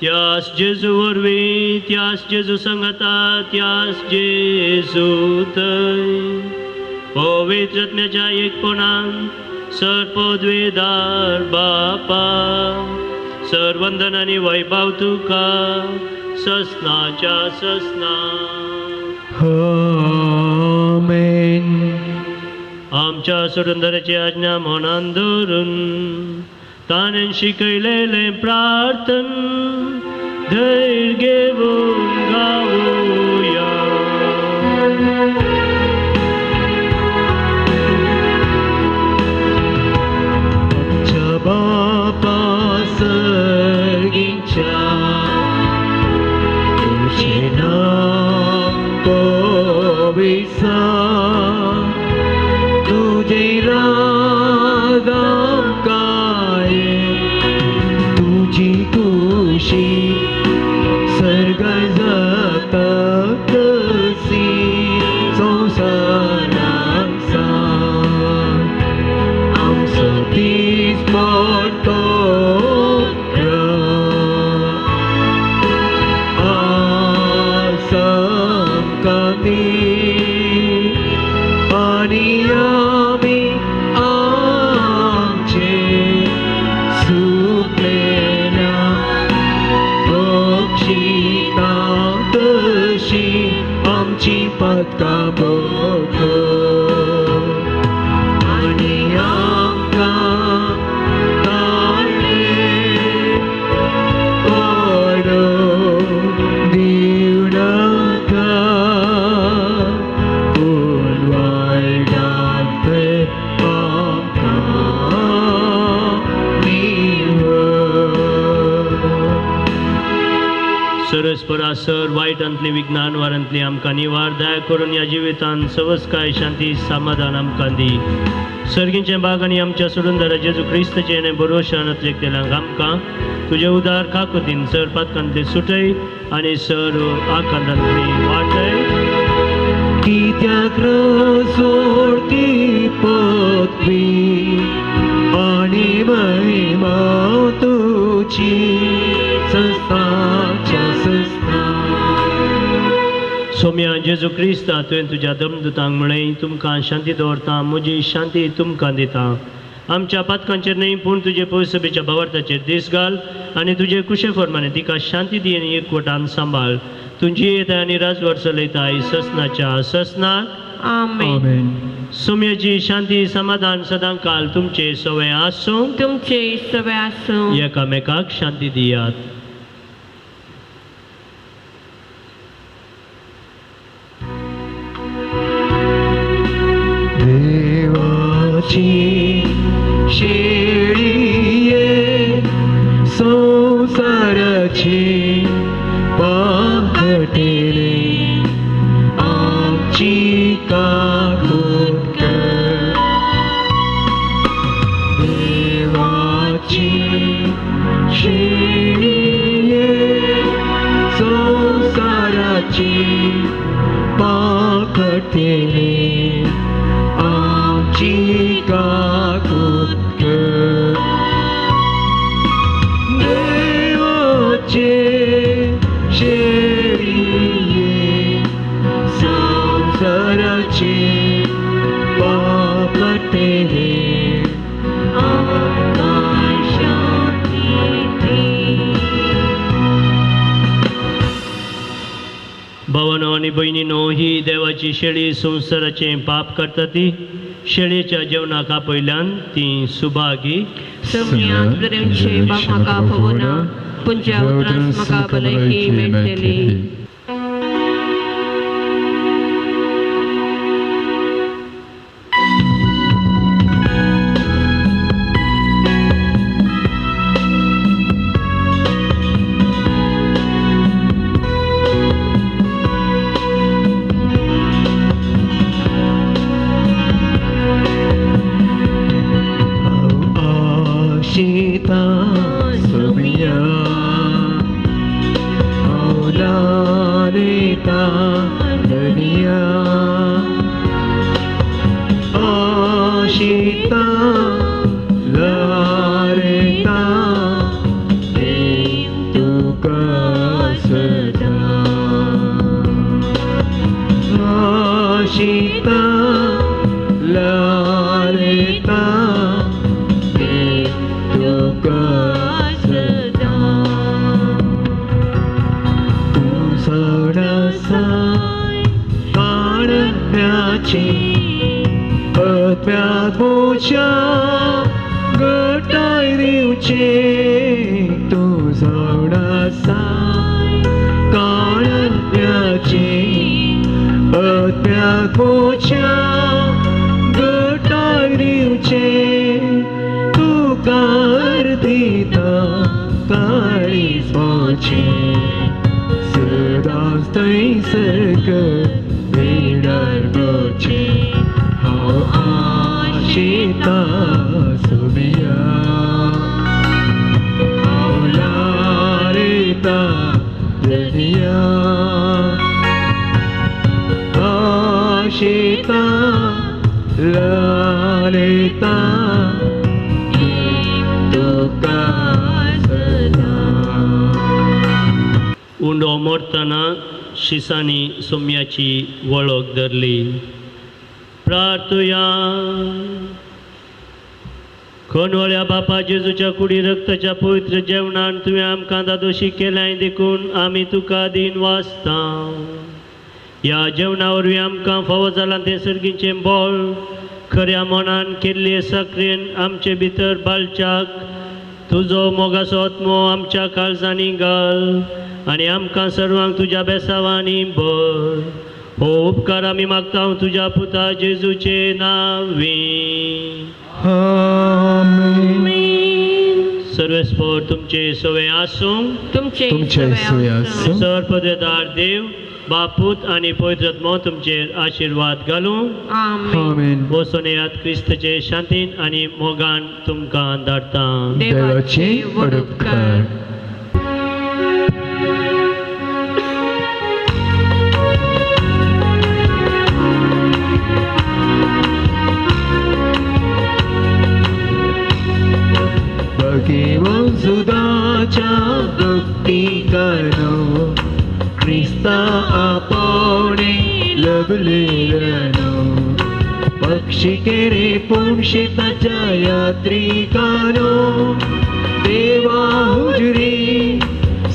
त्यास जेजू वरवीं, त्यास जेजू सांगता, त्यास जेजू थंय पवित्र आत्म्याच्या एकपणान सरपदवेदार बापा सरवंदन आनी वैभव तुका ससनाच्या ससना. आमेन. आमच्या सुरंदराची आज्ञा मनान धरून ताणें शिकयलेलें प्रार्थन धैर्य घेवन गावुया. आमच्या बापा सर्गीच्या तुझें नाम पवित्र, तुझे राज आमकां तुझी खुशी सर्गाय जाता तशी संवसाराक सांग. आमचो दीस पडटो आज आमकां दी आनी आमी आमचे सुकलेल्या बक्षिता तशी आमची पदकां बघ आनी आमकां ताळ्ळे पडूंक दिवं नाका. सरस्परा सर वायटांतली विज्ञान वारांतली आमकां निवार दया करून या जिवितान सवस्काय शांती समाधान आमकां दी. सर्गींचें बाग आनी आमच्या सुरंदरा जेजू क्रिस्ताचे आनी भरोशानांतले केल्यांक आमकां तुजे उदार काकुतीन सर पातकांतली सुटय आनी सर आकांतांतली वाटय. कित्याक सोडती पदवी आनी महिमा तुजी संस्थाच्या संस्था. सोम्या जेजू क्रिस्ता तुवें तुज्या दमदुतांक म्हणय तुमकां शांती दवरता, म्हजी शांती तुमकां दिता. आमच्या पातकांचेर न्हय पूण तुजे पयसभेच्या भावार्थाचेर दीस घाल आनी तुजे कुशे फरमाने तिका शांती दी आनी एकवटान सांबाळ. तुजी येता आनी राजवर चलयताय ससनाच्या ससनाक आमेन. सोम्याची शांती समाधान सदां काल तुमचे सवय आसूं. तुमचे सवय आसूं. एकामेकाक शांती दियात. देवाची शेळिये संसाराची पटेले आमची काकूत कर देवाचे शेळिये संसाराचे पटेले भावांनो आणि भयणींनो, ही देवाची शेळी संसाराचे पाप करता ती शेळयेच्या जेवणाक आपयल्यान ती सुभागी सगळ्यांत बरेंचें बाप म्हाका पवना पूण ज्या उतरांत म्हाका भलायकी मेळटली. Shita Sobiya Aularita Daniya Ashita Larita Tuka Sada Ashita Larita पत्म्याच्या गटाय दिवचे तू जवळासा काळप्याचे पत्म्याच्या गटाय दिवचे तू कार दिता काळी पोचे सदांच थंयसर वेडार गोचे आशिता सुबिया औलारिता दुनिया आशिता लालिता तुका सदा. उंडो मोडतना शिसांनी सोम्याची वळख धरली. प्रार्थुया. खोनवळ्या बापा जेजूच्या कुडी रक्ताच्या पवित्र जेवणान तुवें आमकां दादोशी केल्याय देखून आमी तुका दिन वाचता. ह्या जेवणा वरवीं आमकां फावो जालां तें सर्गीचें बोळ खऱ्या मनान केल्ले साखरेन आमचे भितर बालच्याक तुजो मोगाचो आत्मो आमच्या काळजांनी घाल आनी आमकां सर्वांक तुज्या बेसावांनी भर. हो उपकार आमी मागता तुज्या पुता जेजूचे नांवी. सर्वेस्पर तुमचे सवय आसूं. तुमचे सवय आसूं. सर्वपदवेदार देव बापूत आनी पवित्रात्मो तुमचेर आशिर्वाद घालूं. आमेन. वसोनेयात क्रिस्तचे शांतीन आनी मोगान तुमकां धाडटा. देवाचे उपकार. भगवान सुदाच्या भक्ती करो क्रिस्ता आपणे लभलेलो पक्षी केरे पुणशिताच्या यात्रिकानो देवा हुजरी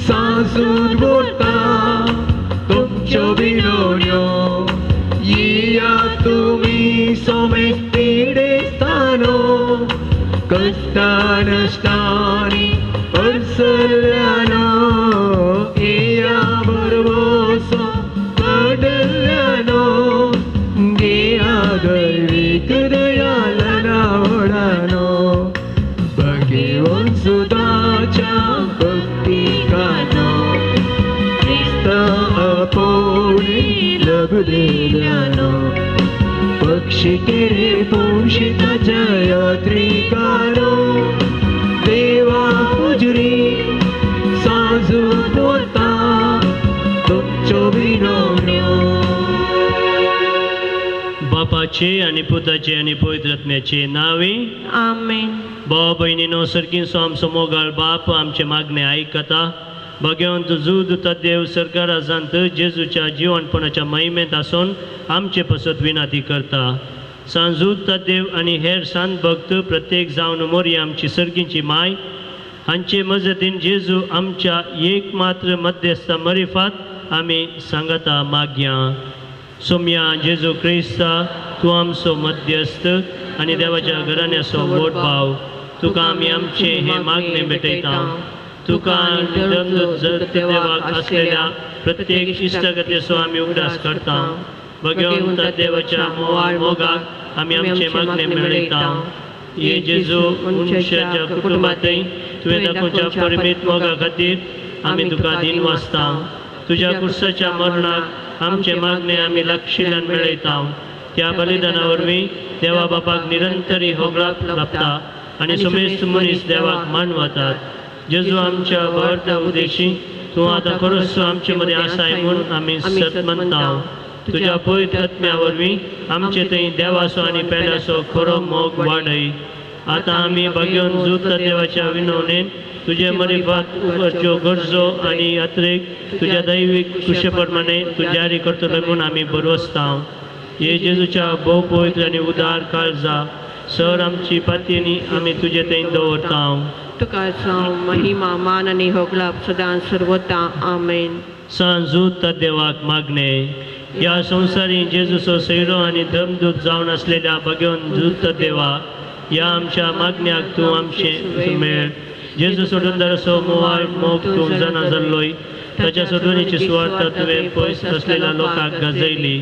सासून बोलता तुमच्यो विनोण्यो या तुम्ही सोमेस पिडेस्तानो कष्टानष्टानी अडसरल्यानो या बरवसो कडल्यानो गेया दैविक दयालना ओढानो भगवान सुदाच्या भक्ती कानो ख्रिस्त आपोळी लभलेल्यानो पक्षी केरे पुणशिताच्या यात्रिकानो देवा हुजरी साजू बोलता तुमच्यो विनोण्यो बापाचे आणि पुताचे आणि पवित्र आत्म्याचे नावे. आमेन. भाव भयणीनो, सरकींचो आमचो मोगाळ बाप आमचे मागणे आयकता. भगवंत जूद तद्देव सरकारा जांत जेजूच्या जीवनपणाच्या महिमेंत आसून आमचे पसत विनाती करता. सांजूद तद्देव आनी हेर सांत भक्त प्रत्येक जावन मोरी आमची सर्गींची माय हांचे मजतीन जेजू आमच्या एक मात्र मध्यस्था मरिफात आमी सांगता मागया. सोम्या जेजू क्रिस्ता, तूं आमचो मध्यस्थ आनी देवाच्या घराण्याचो व्हड भाव, तुका आमी आमचे हे मागणे भेटयता. तुका आनी देवाक असलेल्या प्रत्येक इश्टगतेचो आमी उगडास करता. भगवंत देवाच्या मोगाक आमी आमचे मागणे मेळयता. ये जेजू मनुष्याच्या कुटुंबातय तुवें दाखोवच्या परिमीत मोगा खातीर आमी तुका दिन वाचता. तुज्या कुर्साच्या मरणाक आमचे मागणे आमी लागशिल्ल्यान मेळयता. त्या बलिदाना वरवीं देवा बापाक निरंतरी होगळाप लाभता आनी सुमेस्त मनीस देवाक मानवतात. जेजू आमच्या वाढत्या उद्देशी तूं आतां खरोच आमचे मदें आसाय म्हूण आमी सत म्हणटा. तुज्या पवित्र आत्म्या वरवीं आमचे थंय देवाचो आनी पेड्याचो खरो मोग वाडय. आतां आमी भगवंत जूत देवाच्या विनवणेन तुजे मरिफात उबरच्यो गरजो आनी यात्रेक तुज्या दैवीक कुशे प्रमाणे तूं जारी करतलो म्हूण आमी बरवसता. हे जेजूच्या भोव पवित्र आनी उदार काळजा सर आमची पातयेनी आमी तुजे थंय दवरता. तुका जावं महिमा मान आनी होगलाप सदां सर्वता. आमेन. सांजूत देवाक मागणे. ह्या संवसारी जेजूचो सैरो आनी धर्मदूत जावन असलेल्या भगवंत जूत देवा, ह्या आमच्या मागण्याक तूं आमचे मेळ. जेजू सोडून दरसो मोवाळ मोग तूं जाणा जाल्लोय. ताच्या सोडवणीची सुवार्थ तुवें पयस असलेल्या लोकांक गाजयली.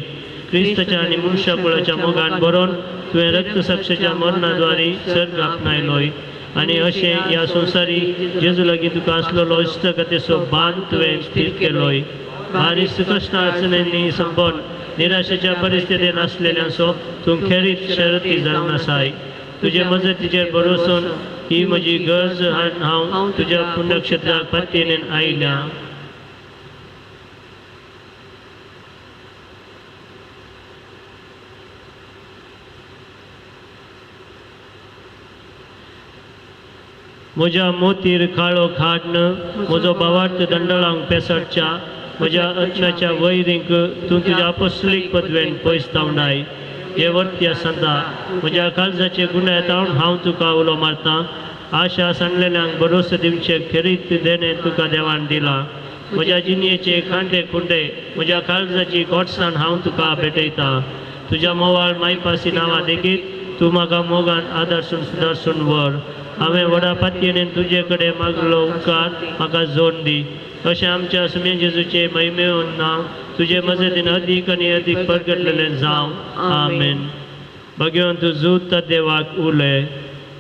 क्रिस्ताच्या आनी मनशा कुळाच्या मोगान बरोवन तुवें रक्तसाक्षीच्या मरणाद्वारे सर्ग आपणायलोय. आनी अशें ह्या संवसारी जेजू लागीं तुका आसलेलो इश्टगतेचो बांद तुवें स्थिर केलोय. बारीक कश्ट अडचणींनी संपोवन निराशेच्या परिस्थितीन आसलेल्यांचो तूं खेरीत शर्ती जावन आसाय. तुजे मजतीचेर भरोसून ही म्हजी गरज हांव तुज्या पुण्यक्षेत्राक पातयेन आयल्या. म्हज्या मोतीर काळो खाडन म्हजो भावार्थ दंडळांक पेसडच्या म्हज्या आत्म्याच्या वैरींक तूं तुज्या अपस्लीक पदवेन पयस धांवडाय. हे वर्त्या सांता म्हज्या काळजाचे गुन्यांतावन हांव तुका उलो मारतां. आशा सांडलेल्यांक भरोसो दिवचे खेरीत देणे तुका देवान दिला. म्हज्या जिणयेचे खांडे खुंडे म्हज्या काळजाची गोडसाण हांव तुका भेटयता. तुज्या मोवाळ मायपासी नांवां देखीत तूं म्हाका मोगान आदारसून सुदारसून व्हर. हांवें व्हडा पातयेन तुजे कडेन मागलो उपकार म्हाका जोड दी. अशें आमच्या सुमे जेजूचे महिमेन नांव तुजे मजतीन अदीक आनी अदीक परगटलेलें जावं. आमेन. भगवंत जूत देवाक उलय.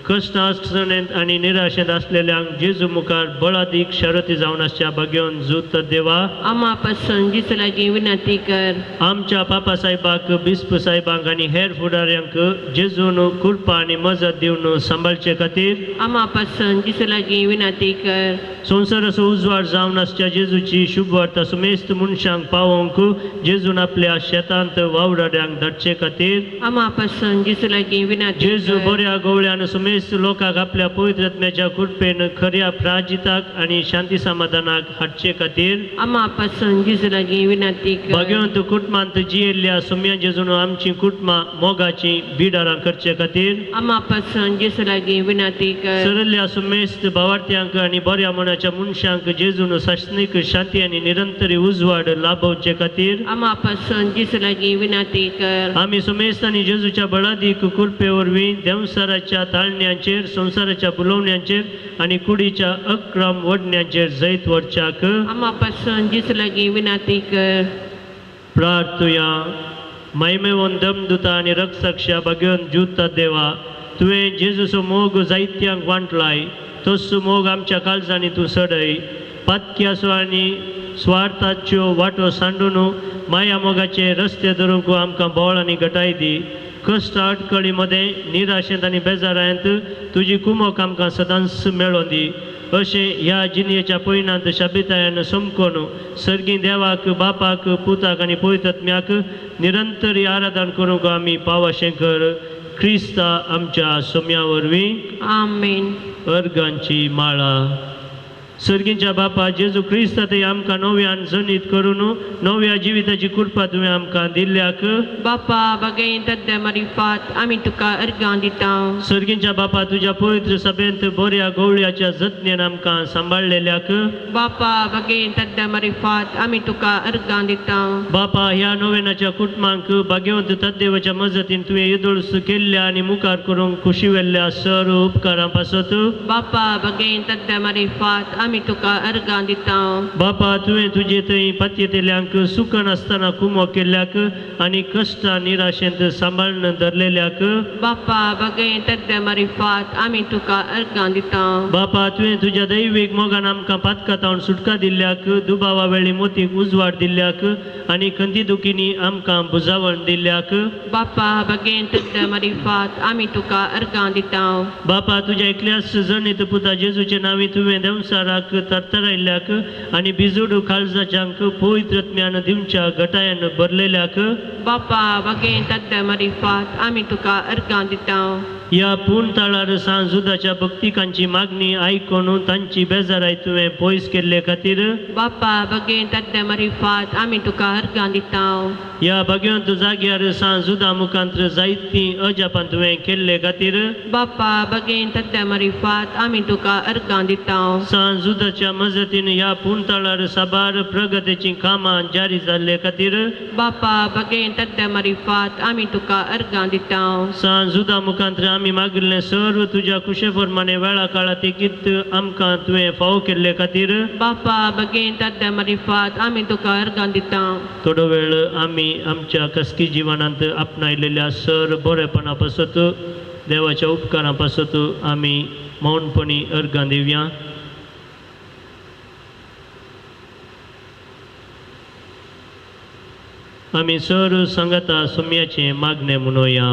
कश्ट अडचणेंत आनी निराशेंत आसलेल्यांक जेजू मुखार बळादीक शरती जावन आसच्या भगवंत जूत देवा, आम्हा पसंत जिसू लागीं विनंती कर. आमच्या पापा साहेबाक बिस्प साहेबांक आनी हेर फुडाऱ्यांक जेजून कृपा आनी मजत दिवन सांबाळचे खातीर आम्हा पसंत जिसू लागीं विनंती कर. संवसाराचो उजवाड जावन आसच्या जेजूची शुभ वार्ता सुमेस्त मनशांक पावोवंक जेजून आपल्या शेतांत वावडाड्यांक धाडचे खातीर आम्हा पसंत जिसू लागीं विनंती जेजू कर. बऱ्या गवळ्यान सुमेस्त लोकांक आपल्या पवित्र आत्म्याच्या कृपेन खऱ्या प्राजिताक आनी शांती समाधानाक हाडचे खातीर आम्हा पसंत जिसू लागीं विनंती कर. भगवंत कुटुंबांत जियेल्ल्या सोम्या जेजून आमची कुटुंबां मोगाची बिडारां करचे खातीर आम्हा पसंत जिसू लागीं विनंती कर. सरल्ल्या सुमेस्त भावार्थ्यांक आनी बऱ्या मनाच्या मनशांक जेजून शासनीक शांती आनी निरंतरी उजवाड लाभोवचे खातीर आम्हा पसंत जिसू लागीं विनंती कर. आमी सुमेस्त आनी जेजूच्या बळादीक कृपे वरवीं देवसाराच्या ताळण्यांचेर संवसाराच्या बुलोवण्यांचेर आनी कुडीच्या अक्रम वडण्यांचेर जैत वरच्याक आम्हा पसंत जिसू लागीं विनंती कर. प्रार्थुया. महिमेवन दमदुता आनी रक्षक्षा भगवंत ज्यूता देवा, तुवें जेजूचो मोग जायत्यांक वांटलाय. तसो मोग आमच्या काळजांनी तूं सडय. पातक्याचो आनी स्वार्थाच्यो वाटो सांडून माया मोगाचे रस्ते धरूंक आमकां बोळ आनी घटाय दी. कश्ट अडकळी मध्ये निराशेंत आनी बेजारांत तुजी कुमक आमकां सदांच मेळों दी. अशें ह्या जिणयेच्या पयणांत शाबितायान समकोन सर्गी देवाक बापाक पुताक आनी पवित्रात्म्याक निरंतर आराधन करूंक आमी पावशें कर क्रिस्ता आमच्या सोम्या वरवीं आमेन. अर्गांची माळा. सर्गींच्या बापा जेजू क्रिस्ता ते आमकां नव्यान जनीत करून नव्या जिविताची कृपा तुवें आमकां दिल्ल्याक बापा बगेन तद्दे मरिफात आमी तुका अर्गां दिता. सर्गींच्या बापा तुज्या पवित्र सभेंत बऱ्या गवळ्याच्या जतनेन आमकां सांबाळलेल्याक बापा बगेन तद्दे मरिफात आमी तुका अर्गां दिता. बापा ह्या नोवेनाच्या कुटुंबांक भाग्यवंत तद्देवाच्या मजतीन तुवें येदोळस केल्ल्या आनी मुखार करूंक खुशी वेल्ल्या सर्व उपकारां पासत बापा बगेन तद्दे मरिफात आमी तुका अर्गां दिता. बापा तुवें तुजे थंय पातयेंतल्यांक सुखन आसतना कुमो केल्ल्याक आनी कश्टां निराशेंत सांबाळन धरलेल्याक बापा बगेन तद्दे मरिफात आमी तुका अर्गां दिता. बापा तुवें तुज्या दैवीक मोगान आमकां पातकातावन सुटका दिल्ल्याक दुबावा वेळी मोतीक उजवाड दिल्ल्याक आनी खंती दुखींनी आमकां बुजावण दिल्ल्याक बापा बगेन तद्दे मरिफात आमी तुका अर्गां दिता. बापा तुज्या एकल्याच जणीत पुता जेजूचे नांवी तुवें देवसाराक तरतरायल्ल्याक आनी बिजोड काळजाच्यांक पवित्रत्म्यान दिवच्या गटायान भरलेल्याक बापा बगेन तद्दे मरिफात आमी तुका अर्गां दिता. ह्या पूर्ण ताळार सांजुदाच्या भक्तिकांची मागणी आयकून तांची बेजाराय तुवें पयस केल्ले खातीर बापा बगेन तद्दे मरिफात आमी तुका अर्गां दिता. ह्या भगवंत जाग्यार सांजुदा मुखांत्र जायतीं अजापां तुवें केल्ले खातीर बापा बगेन तद्दे मरिफात आमी तुका अर्गां दिता. सांजुदाच्या मजतीन ह्या पूर्ण ताळार साबार प्रगतीची कामां जारी जाल्ले खातीर बापा बगेन तद्दे मरिफात आमी तुका अर्गां दिता. सांजुदा मुखांत्र आमी मागिल्लें सर्व तुज्या कुशे प्रमाणे वेळा काळात एकीत आमकां तुवें फावो केल्ले खातीर बापा बगेन तद्दे मरिफात आमी तुका अर्गां दिता. थोडो वेळ आमी आमच्या कसकी जिवनांत आपणायलेल्या सर बरेपणा पासत देवाच्या उपकारां पासत आमी मौनपणी अर्गां दिवया. आमी सर सांगाता सोम्याचे मागणे म्हणोया.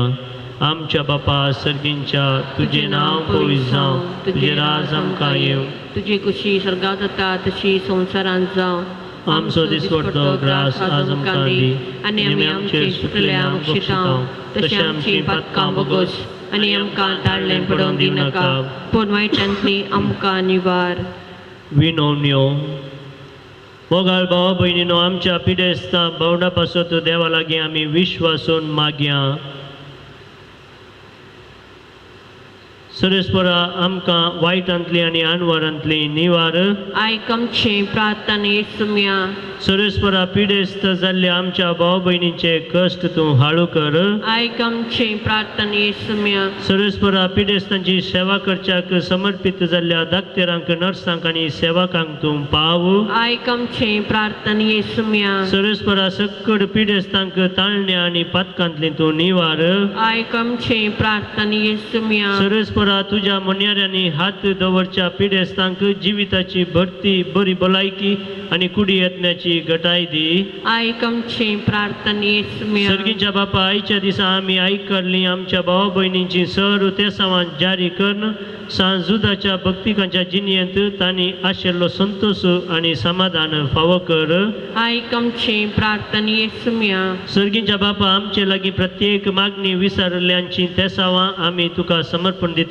आमच्या बापा सर्गींच्या तुझे नांव पवित्र जावं, तुझे राज आमकां येवं, तुजी कुशी स्वर्गांत जाता तशी संवसारांत जावं. आमचो दिसवटो ग्रास आज आमकां दी आनी आमी आमचे सुटल्यांक शिताव तशें आमची पातकां बोगोस आनी आमकां ताळ्ळें पडोवंक दिनाका पूण वायटांतली आमकां निवार. विनवण्यो. मोगाळ भावा भयणीनो आमच्या पिडेस्ता भोंवडा पासत देवा लागीं आमी विश्वासून मागया. सरेस्परा आमकां वायटांतली आनी अनवरांतली निवार. आयकमचे प्रार्थना येसुम्या. सरेस्परा पिडेस्त जाल्ल्या आमच्या भाव भयणींचे कश्ट तूं हाळू कर. आयकमचे प्रार्थना येसुम्या. सरेस्परा पिडेस्तांची सेवा करच्याक समर्पित जाल्ल्या धाकटेरांक नर्सांक आनी सेवकांक तूं पाव. आयकमचे प्रार्थना येसुम्या. सरेस्परा सकड पिडेस्तांक ताळण्या आनी पातकांतली तूं निवार. आयकमचे प्रार्थना येसुम्या. सरेस्परा तुझ्या मन्याऱ्यांनी हात दवरच्या पिडेस्तांक जिविताची भरती बरी भलायकी आनी कुडी येतण्याची गटाय दी. आयकमचे प्रार्थना येसुम्या. सर्गींच्या बापा आयच्या दिसा आमी आयकल्ली आमच्या भावा भयणींची सर ते सावन जारी करन सांजुदाच्या भक्तिकांच्या जिणयेंत तांणी आशिल्लो संतोष आनी समाधान फावो कर. आयकमचे प्रार्थना येसुम्या. सर्गींच्या बापा आमचे लागीं प्रत्येक मागणी विसरल्यांची ते सावा आमी तुका समर्पण दिता.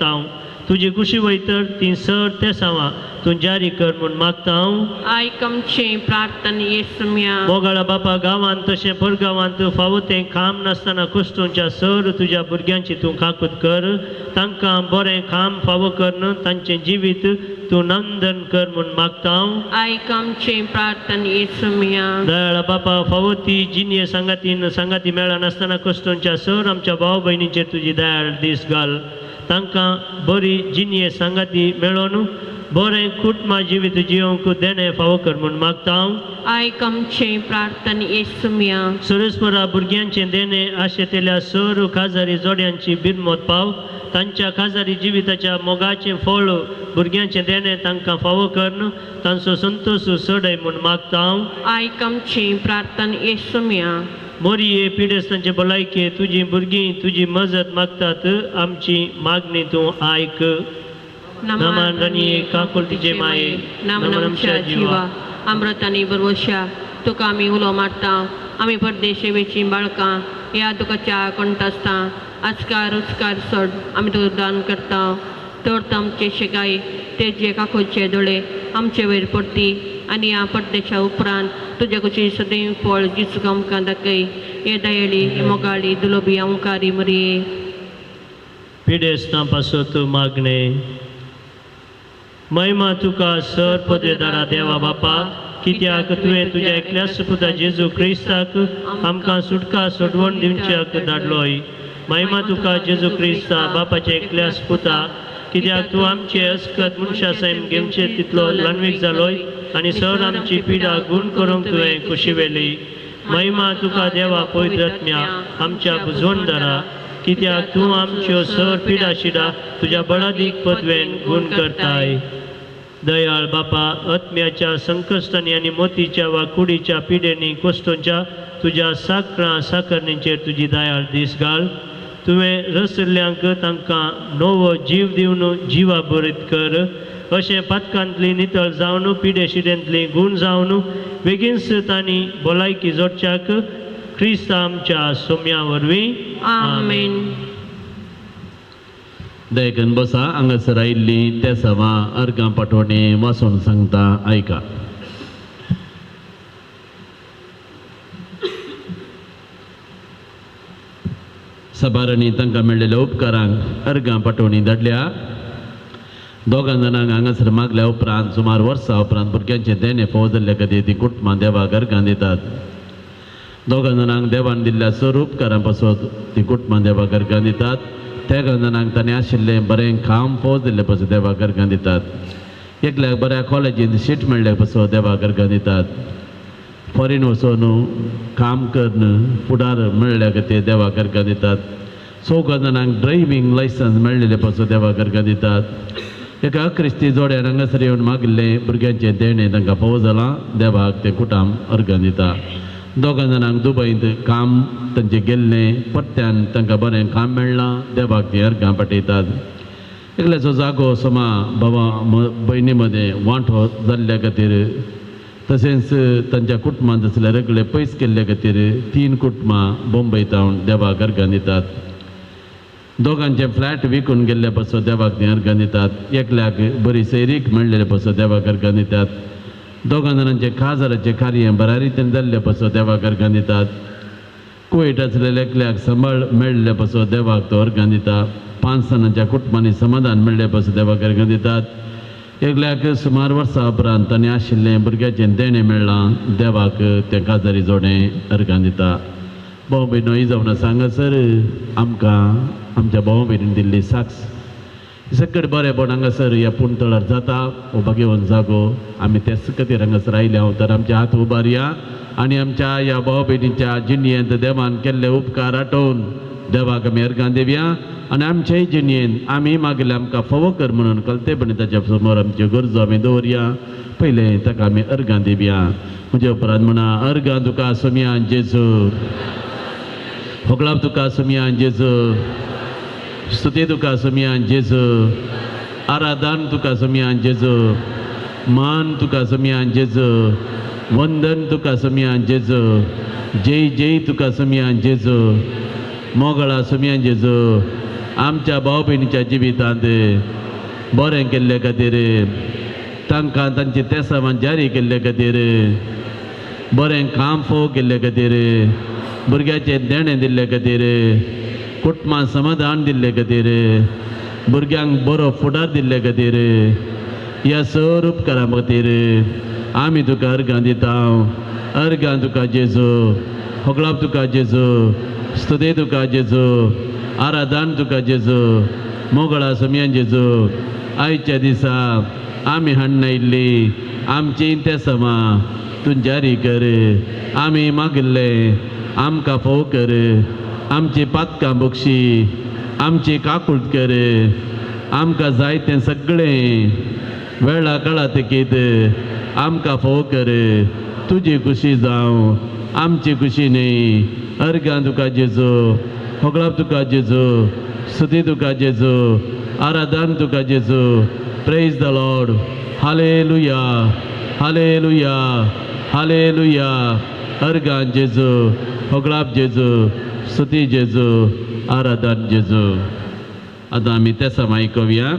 तुजी कुशी वयतर ती सर ते सावा तूं जारी कर म्हूण मागता हांव. आयकमचे प्रार्थना येसुम्या. मोगाळा बापा गांवांत तशें परगांवांत फावो तें काम नासतना कश्टूंच्या सर तुज्या भुरग्यांची तूं काकूत कर. तांकां बरें काम फावो करन तांचें जिवीत तूं नंदन कर म्हूण मागता हांव. आयकमचे प्रार्थना येसुम्या. दयाळा बापा फावो ती जिणये सांगाती मेळा नासतना कश्टूंच्या सर आमच्या भाव भयणींचेर तुजी दयाळ दीस घाल. तांकां बरी जिणये सांगाती मेळोन बरें कुटुंबा जिवीत जियोंक देणे फावो कर म्हूण मागता हांव. आयकमचे प्रार्थना येसुम्या. सरेस्परा भुरग्यांचे देणे आशेतेल्या सर काजारी जोड्यांची बिनमोत पाव. तांच्या काजारी जिविताच्या मोगाचें फळ भुरग्यांचे देणे तांकां फावो करन तांचो संतोष चडय म्हूण मागता हांव. आयकमचे प्रार्थना येसुम्या. मोरये पिडेस्तांचे भलायके तुजी भुरगीं तुजी मजत मागतात. आमची मागणी तूं आयक. नमान रनिये काकुलतीचे माये नमनमच्या जीवा अमृतानी बरवशा तुका आमी उलो मारता आमी परदेशी वेची बाळकां या दुखाच्या कंठ आसता आजकार उचकार सोड आमी तुका दान करता तर आमचे शेगाय ते जे काकोचे दोळे आमचे वयर पडटी आनी ह्या परदेशा उपरांत तुज्या कुशी सदैव फळ जिसूक आमकां दाखय हे दयाळी हे मोगाळी दुलोबी ओंकारी मरिये पिडेस्तां पासत मागणे महिमा तुका सर पदवेदारा देवा बापा कित्याक तुवें तुज्या एकल्याच पुता जेजू क्रिस्ताक आमकां सुटका सोडवण दिवच्याक धाडलोय महिमा तुका जेजू क्रिस्ता बापाचे एकल्याच पुता कित्याक तूं आमचे अस्कत मनशा सैम घेवचे तितलो लणवीक जालोय आनी सर आमची पिडा गूण करूंक तुवें खुशी वेली महिमा तुका देवा पवित्र आत्म्या आमच्या बुजवणदारा कित्याक तूं आमच्यो सर पिडा शिडा तुज्या बळादीक पदवेन गूण करताय दयाळ बापा आत्म्याच्या संकश्टांनी आनी मोतीच्या वा कुडीच्या पिडेनी कोस्टोंच्या तुज्या साकरां साकरणींचेर तुजी दयाळ दीस घाल तुवें रसल्ल्यांक तांकां नवो जीव दिवन जिवा बरीत कर अशें पातकांतली नितळ जावन पिडे शिडेंतली गूण जावन बेगीनच तांणी भलायकी जोडच्याक क्रिस्त आमच्या सोम्या वरवीं आमेन दयकन बसा हांगासर आयिल्ली त्या सवा अर्गां पाठोवणे वाचून सांगता आयका सभारांनी तांकां मेळिल्ल्या उपकारांक अर्गां पाठोवणी धाडल्या दोगां जाणांक हांगासर मागल्या उपरांत सुमार वर्सां उपरांत भुरग्यांचे देणे फावो जाल्ल्या खातीर ती कुटुंबां देवाक अर्गां दितात दोगां जाणांक देवान दिल्ल्या सर उपकारां पासत ती कुटुंबां देवाक अर्गां दितात त्या जाणांक ताणें आशिल्लें बरें काम फावो जाल्लें पासून देवाक अर्गां दितात एकल्याक बऱ्या कॉलेजींत सीट मेळ्ळ्या पासून देवाक अर्गां दितात फॉरेन वचून काम करून फुडार मेळ्ळ्या खातीर देवाक अर्गां दितात चौगां जाणांक ड्रायव्हिंग लायसन्स मेळ्ळिल्ले पासून देवाक अर्गां दितात एका क्रिस्ती जोड्यान हांगासर येवन मागिल्लें भुरग्यांचें देणें तांकां फावो जालां देवाक तें कुटाम अर्गां दिता दोगां जाणांक दुबयंत काम तांचें गेल्लें परत्यान तांकां बरें काम मेळ्ळां देवाक तीं अर्गां पाठयतात एकल्याचो जागो सोमा बाबा भयणी मदें वांटो जाल्ल्या खातीर तशेंच तांच्या कुटुंबांत असले रगळे पयस केल्ल्या खातीर 3 कुटुंबां बोंबयतावन देवाक अर्गां दितात दोगांचे फ्लॅट विकून गेल्ले पासून देवाक तीं अर्गां दितात एकल्याक बरी सैरीक मेळ्ळिल्ले पासून देवाक अर्गां दितात दोगां जाणांचे काजाराचें कार्य बऱ्या रितीन जाल्ले पासून देवाक अर्गां दितात कुवेट आसलेल्या एकल्याक सांबाळ मेळ्ळिल्ले पासून देवाक तो अर्गां दिता 5 जाणांच्या कुटुंबांनी समाधान मेळ्ळें पासून देवाक अर्गां दितात एकल्याक सुमार वर्सां उपरांत ताणें आशिल्लें भुरग्याचें देणें मेळ्ळां देवाक तें काजारी जोडें अर्गां दिता भाव भयणो ही जावन हांगासर आमकां आमच्या भाव भयणीन दिल्ली साक्स सकट बरेंपण हांगासर ह्या पुणतळार जाता हो भाग्यवन जागो आमी तेच खातीर हांगासर आयले हांव तर आमचे हात उबारया आनी आमच्या ह्या भाव भयणीच्या जिणयेंत देवान केल्ले उपकार आठोवन देवाक आमी अर्गां दिवया आनी आमच्याय जिणयेंत आमी मागले आमकां फावो कर म्हणून कळतेपणी ताच्या समोर आमच्यो गरजो आमी दवरया पयले ताका आमी अर्गां दिवया म्हज्या उपरांत म्हणा अर्गां तुका सोम्या जेजू होगळाप तुका सोम्या जेजू स्तुती तुका सोम्या जेजू आराधन तुका सोम्या जेजू मान तुका सोम्या जेजू वंदन तुका सोम्या जेजू जय जय तुका सोम्या जेजू मोगळा सोम्या जेजू आमच्या भाव भयणीच्या जिवितांत बरें केल्ले खातीर तांकां तांची तेसां जारी केल्ले खातीर बरें काम फावो केल्ले खातीर भुरग्याचें देणें दिल्ले खातीर कुटुंबां समाधान दिल्ले खातीर भुरग्यांक बरो फुडार दिल्ले खातीर ह्या सर उपकारा खातीर आमी तुका अर्गां दिता अर्गां तुका जेजू होगळाप तुका जेजू स्तुती तुका जेजू आराधन तुका जेजू मोगळा सोम्या जेजू आयच्या दिसा आमी हाडून आयिल्ली आमची तेसां तूं जारी कर आमी मागिल्ले आमकां फावो कर आमची पातकां बक्षी आमची काकूळट कर आमकां जाय तें सगळें वेळा काळा तेकीत आमकां फावो कर तुजी खुशी जावं आमची खुशी न्ही अर्गां तुका जेजू होगळाप तुका जेजू स्तुती तुका जेजू आराधन तुका जेजू praise the lord. Hallelujah hallelujah hallelujah. Organ जेजू, होगळाप जेजू, स्तुती जेजू, आराधन जेजू. आता आम्ही त्या समाई करूया.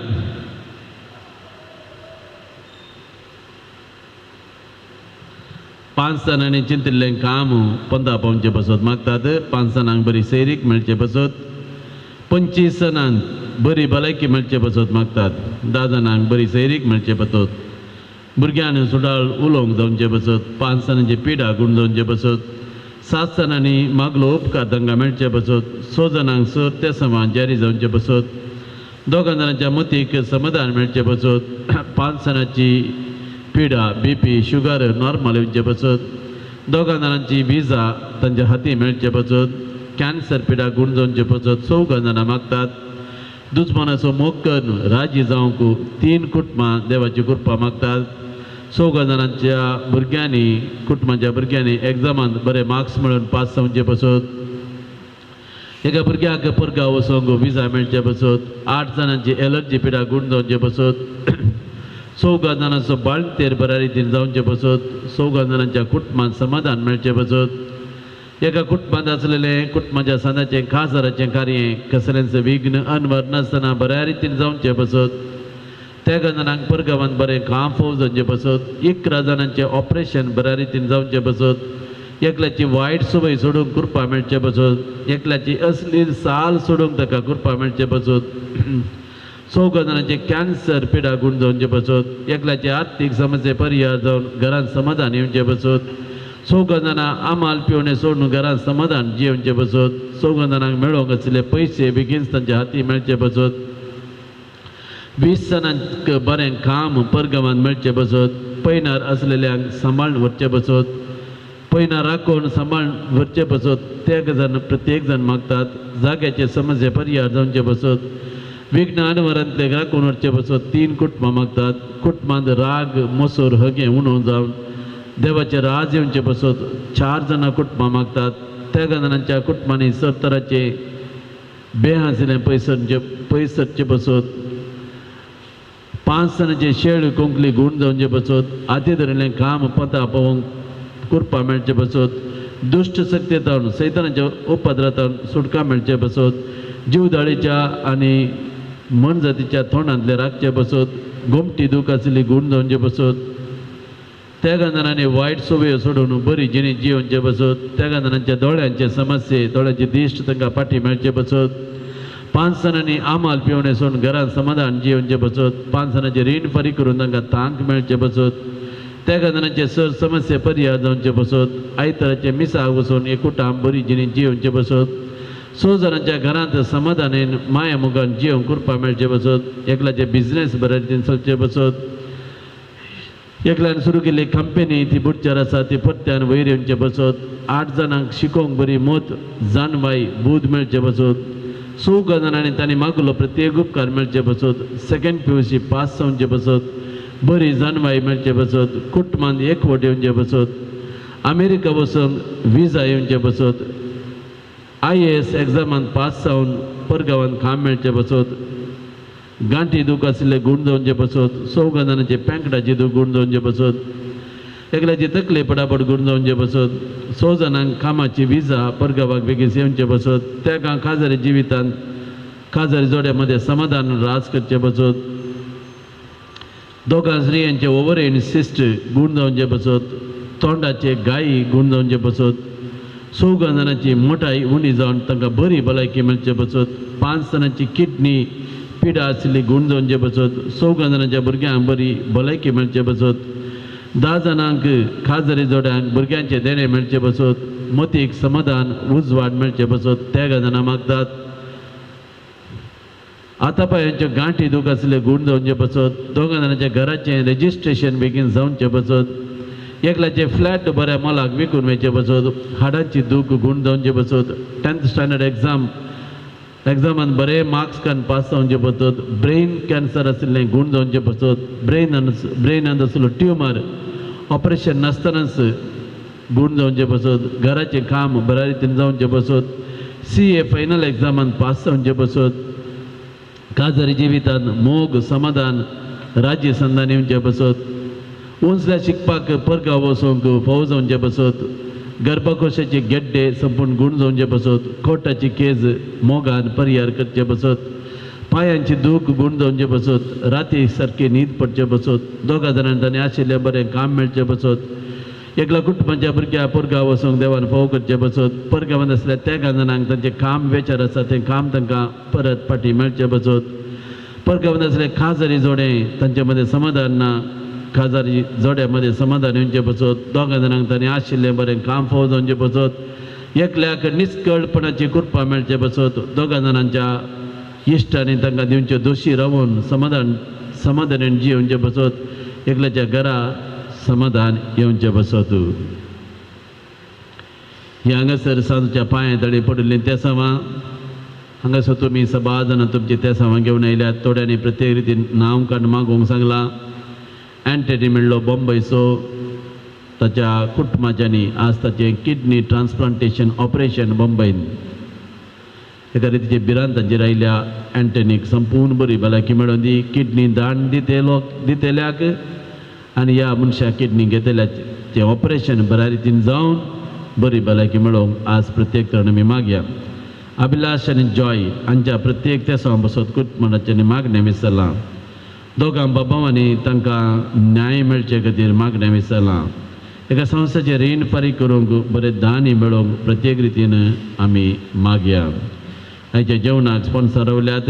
पांच जाणांनी चिंतिल्लें काम पंदरा पावचे बसत मागतात. 5 जाणांक बरी सैरीक मेळचे बसत. 25 जाणांक बरी भलायकी मेळचे बसत मागतात. 10 जाणांक बरी सैरीक मेळचे बसत. भुरग्यांनी सुडाळ उलोवंक जावचे बसत. 5 जाणांची पिडा गुण जावचे बसत. 7 जाणांनी मागलो उपकार तांकां मेळचे बसत. 6 जाणांक ते समान जारी जावचे बसत. 2 जाणांच्या मतीक समाधान मेळचे बसत. 5 जाणांची पिडा BP शुगर नॉर्मल येवचे बसत. 2 जाणांची विजा तांच्या हाती मेळचे बसत. कॅन्सर पिडा गुण जावचे बसत. 4 जाणां मागतात. दुजमनाचो मोग करून राजी जावंक 3 कुटुंबां देवाची कृपा मागतात. 4 जाणांच्या भुरग्यांनी कुटुंबाच्या भुरग्यांनी एग्जामांत बरे मार्क्स मेळून पास जावचे बसत. एका भुरग्याक परगांव वचोंक विजा मेळचे बसत. 8 जाणांची एलर्जी पिडा गुण जावचे बसत. 4 जाणांचो बाळंतेर बऱ्या रितीन जावचे बसत. 4 जाणांच्या कुटुंबांत समाधान मेळचे बसत. एका कुटुंबांत आसलेलें कुटुंबाच्या सणाचें खासदाराचें कार्य कसलेंच विघ्न अनवर नासतना बऱ्या रितीन जावचें बसत. 3 जाणांक परगांवांत बरें काम फावो जावचें बसत. 11 जाणांचें ऑपरेशन बऱ्या रितीन जावचें बसत. एकल्याची वायट सवय सोडूंक कृपा मेळचे बसत. एकल्याची असलील साल सोडूंक ताका कृपा मेळचे बसत. 4 जाणांचे कॅन्सर पिडा गुण जावचे बसत. एकल्याचे आर्थीक समस्ये परिहार जावन घरांत समाधान येवचें बसत. 4 जाणां आमाल पिवणें सोडून घरांत समाधान जियोवचें बसत. 4 जाणांक मेळोंक आशिल्ले पयशे बेगीनच तांच्या हाती मेळचे बसत. 20 जाणांक बरें काम परगांवांत मेळचें बसत. पैनार आसलेल्यांक सांबाळून व्हरचें बसत. पैनार राखून सांबाळून व्हरचें बसत. प्रत्येक जाण मागतात. जाग्याचे समस्ये परिहार जावचे बसत. विघ्न अनवरांतले राखून व्हरचें बसत. 3 कुटुंबां मागतात. कुटुंबांत राग मसूर हगे उणोवन जावन देवाचे राज येवचे बसत. 4 जाणां कुटुंबां मागतात. 3 जाणांच्या कुटुंबांनी सरतराचे बेहासिलें पयसरचे बसत. 5 जाणांचे शेळ कोंकली गुण जावचे बसत. हाती धरिल्लें काम पता पावोवंक कृपा मेळचे बसत. दुश्ट शक्तींतावन सैतानाच्या उपद्रवांतावन सुटका मेळचे बसत. जीवदाळीच्या आनी मनजातीच्या तोंडांतले राखचे बसत. घुमटी दूख आशिल्ली गुण जावचे बसत. 3 जाणांनी वायट सवयो सोडून बरी जिणी जियोवचे बसत. 3 जाणांच्या दोळ्यांचे समस्ये दोळ्याचे दिश्ट तांकां फाटी मेळचे बसत. 5 जाणांनी आमाल पिवणें सोडून घरांत समाधान जियोवचे बसत. 5 जाणांचे रीण फारीक करून तांकां तांक मेळचे बसत. 3 जाणांचे समस्ये परिहार जावचे बसत. आयताराचे मिसाक वचून एकूटां बरी जिणी जियोवचे बसत. 6 जाणांच्या घरांत समाधानेन माया मोगान जियोवंक कृपा मेळचे बसत. एकल्याचे बिझनेस बऱ्या रितीन चलचे बसत. एकल्यान सुरू केल्ली कंपनी ती बुडच्यार आसा ती परत्यान वयर येवचे बसत. 8 जाणांक शिकोवंक बरी मोत जानवाई बूद मेळचे बसत. 6 जाणांनी तांणी मागलो प्रत्येक उपकार मेळचे बसत. सेकंड PUC पास जावचे बसत. बरी जानवाई मेळचे बसत. कुटुंबांत एकवट येवचे बसत. अमेरिका वचूंक विजा येवचे बसत. IAS एग्जामांत पास जावन परगांवांत काम मेळचे बसत. गांठी दूख आशिल्ले गुण जावचे बसत. 6 जाणांचे पेंकटाची दूख गुण जावचे बसत. एकल्याची तकले पडापड गुण जावचे बसत. 6 जाणांक कामाची विजा परगांवाक बेगीन येवचे बसत. त्या खाजरी जिवितांत खाजरी जोड्या समाधान राज करचे बसत. 2 स्त्रियांचे ओव्हरेन सिस्ट गुण जावचे बसत. तोंडाचे गायी गुण जावचे बसत. 6 जाणांची मोठाई उणी जावन तांकां बरी भलायकी मेळचे बसत. 5 जाणांची किडनी पिडा आशिल्ली गुण जावचे बसत. 6 जाणांच्या भुरग्यांक बरी भलायकी मेळचे बसत. 10 जाणांक खाजरी जोड्यांक भुरग्यांचे देणे मेळचे बसत. मतीक समाधान उजवाड मेळचे बसत. 3 जाणां मागतात. आतापायांचे गांठी दूख आशिल्ले गुण जावचे बसत. 2 जाणांच्या घराचें रेजिस्ट्रेशन बेगीन जावचें बसत. एकल्याचे फ्लॅट बऱ्या मोलाक विकून वयचे बसत. हाडांची दूख गुण जावचे बसत. 10th स्टँडर्ड एग्जामांत बरे मार्क्स काडून पास जावचे बसत. ब्रेन कॅन्सर आशिल्लें गुण जावचे बसत. ब्रेनांत आशिल्लो ट्युमर ऑपरेशन नासतनाच गुण जावचे बसत. घराचें काम बऱ्या रितीन जावचें बसत. CA फायनल एग्जामांत पास जावचे बसत. खाजरी जिवितांत मोग समाधान राज्य संधान येवचे बसत उंचल्या शिकपाक परगांव वचोंक फोव जावचे बसत गर्भकोशाचे गेड्डे संपूर्ण गुण जावचे बसत कोर्टाची केज मोगान परिहार करचे बसत पायांची दूख गुण जावचे बसत राती सारखे न्हीद पडचे बसत दोगा जाणांनी तांणी आशिल्लें बरें काम मेळचें बसत एकल्या कुटुंबाच्या भुरग्या परगांव वचोंक देवान फोव करचे बसत परगांवांत आसल्या त्या जाणांक तांचें काम वेचार आसा तें काम तांकां परत फाटीं मेळचें बसत परगांवांत आसले खाजारी जोडें तांचे मदें समाधान ना खाजारी जोड्या मदें समाधान येवचें बसत दोगा जाणांक तांणी आशिल्लें बरें काम फोव जावचें बसत एकल्याक निश्कळपणाची कृपा मेळचे बसत दोगा जाणांच्या इश्टांनी तांकां दिवचे दोशी रावून समाधानान जियोवचे बसत एकल्याच्या घरा समाधान येवचें बसत ही हांगासर सांजच्या पांय तळी पडिल्लीं त्या सामां हांगासर तुमी सभा जाणां तुमची त्या सामां घेवन आयल्यात थोड्यांनी प्रत्येक रितीन नांव काड मागोवंक सांगलां एंटनी मेळ्ळो बॉम्बयचो ताच्या कुटुंबाच्यांनी आज ताचें किडनी ट्रान्सप्लांटेशन ऑपरेशन बॉम्बयन एका रितीचे भिरांत तांचेर आयल्या एंटनीक संपूर्ण बरी भलायकी मेळोवन दी किडनी दान दितेल्याक आनी ह्या मनशाक किडनी घेतल्याचें ऑपरेशन बऱ्या रितीन जावन बरी भलायकी मेळोवंक आज प्रत्येक तण आमी मागया अभिलाष आनी जॉय हांच्या प्रत्येक तेसां बसत कुटुंबाच्यांनी मागणें विसरलां दोगां बाबांनी तांकां न्याय मेळचे खातीर मागणें विसरलां एका संस्थेचें रीण फारीक करूंक बरें दानी मेळोवंक प्रत्येक रितीन आमी मागया आयच्या जेवणाक स्पॉन्सर रावल्यात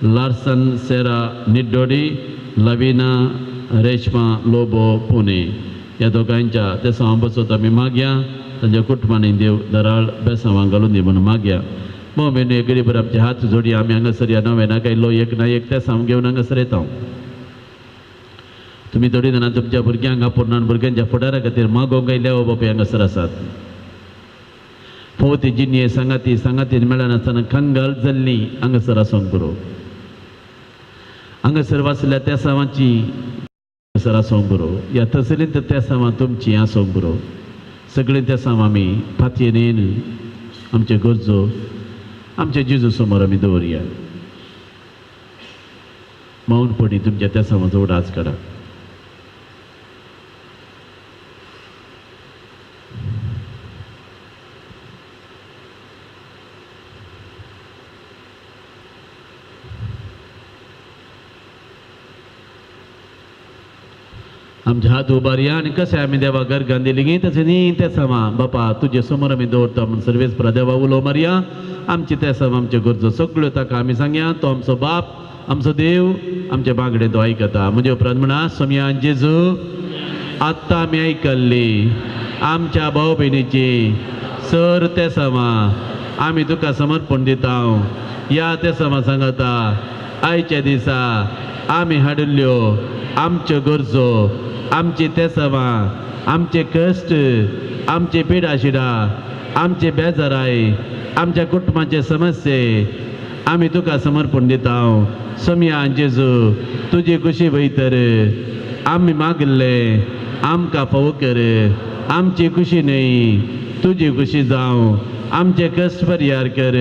लार्सन सेरा निड्डोडी लविना रेशमा लोबो पुणे ह्या दोगांच्या तेसां बसत आमी मागया तांच्या कुटुंबांनी देव दराळ बेसांवां घालून दी म्हणून मागया मग मेनू एकडे बरं आमचे हात जोडी आमी हांगासर ह्या नव्यानाक आयिल्लो एक ना एक तेसां घेवन हांगासर येता तुमी थोडी जाणां तुमच्या भुरग्यांक आपुर्णान भुरग्यांच्या फुडारा खातीर मागोवंक आयल्या हो बापाय हांगासर आसात फोवती जिन्ये सांगाती मेळनासतना खंगल जल्ली हांगासर आसूंक पुरो हांगासर वाचल्या त्या सामाची हांगासर आसूंक पुरो ह्या तसलींत त्या सामां तुमची आसूंक पुरो सगळीं त्या सामां आमी फातयेन येन आमच्यो गरजो आमच्या जेजू समोर आमी दवरया मौनपणी तुमच्या त्या सामाचो उडास काडा आमचे हात उबारया आनी कशें आमी देवा गर्गान दिली गी तशें न्ही ते सामा बापा तुजे समोर आमी दवरता म्हूण सर्वेस देवा उलो मारया आमची ते सामा आमच्यो गरजो सगळ्यो ताका आमी सांगया तो आमचो बाप आमचो देव आमचे बांगडे तो आयकता म्हणजे उपरांत म्हणा समयान जेजू आत्तां आमी आयकल्ली आमच्या भाव भयणीची सर ते सामा आमी तुका समर्पण दिता या ते सामा सांगता आयच्या दिसा आमी हाडिल्ल्यो आमच्यो गरजो आमची ते सामा आमचे कश्ट आमचे पिडाशिडा आमचे बेजाराय आमच्या कुटुंबाचे समस्ये आमी तुका समर्पण दिता समया जेजू तुजी खुशी वयतर आमी मागले आमकां फावो कर आमची खुशी न्ही तुजी खुशी जावं आमचे कश्ट परिहार कर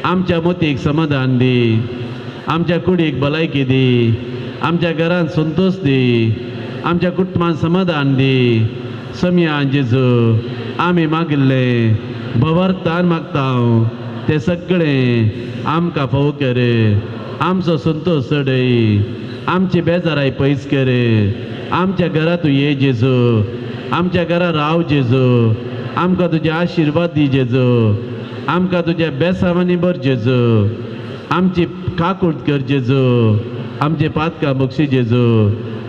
आमच्या मोतीक समाधान दी आमच्या कुडीक भलायकी दी आमच्या घरांत संतोष दी आमच्या कुटुंबांत समाधान दी समया जेजू आमी मागिल्ले भवर्तान मागता ते सगळें आमकां फावो कर आमचो संतोष चडय आमची बेजाराय पयस कर आमच्या घरा तूं ये जेजू आमच्या घरा राव जेजू आमकां तुजे आशिर्वाद दी जेजू आमकां तुज्या बेसामांनी भर जेजू आमची काकूट कर जेजू आमचे पातकां बक्षी जेजू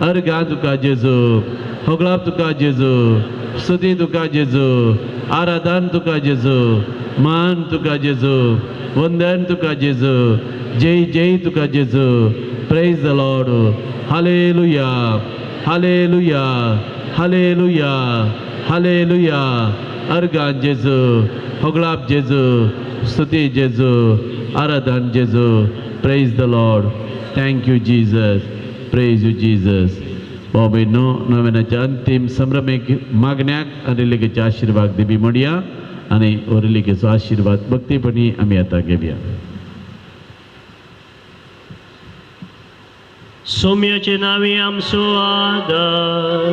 अर्गां तुका जेजू होगळाप तुका जेजू स्तुती तुका जेजू आराधन तुका जेजू मान तुका जेजू वंदन तुका जेजू जय जय तुका जेजू praise the lord hallelujah hallelujah hallelujah hallelujah अर्गां जेजू होगळाप जेजू स्तुती जेजू आराधन जेजू praise the lord thank you Jesus praise you Jesus बाबा नो नव्यानाच्या अंतिम संभ्रमेक मागण्याक आनी रिलीकेचे आशिर्वाद दिबी म्हणया आनी रिलीकेचो आशिर्वाद भक्तीपणी आमी आतां घेवया सौम्याचे नावे आमचो आदर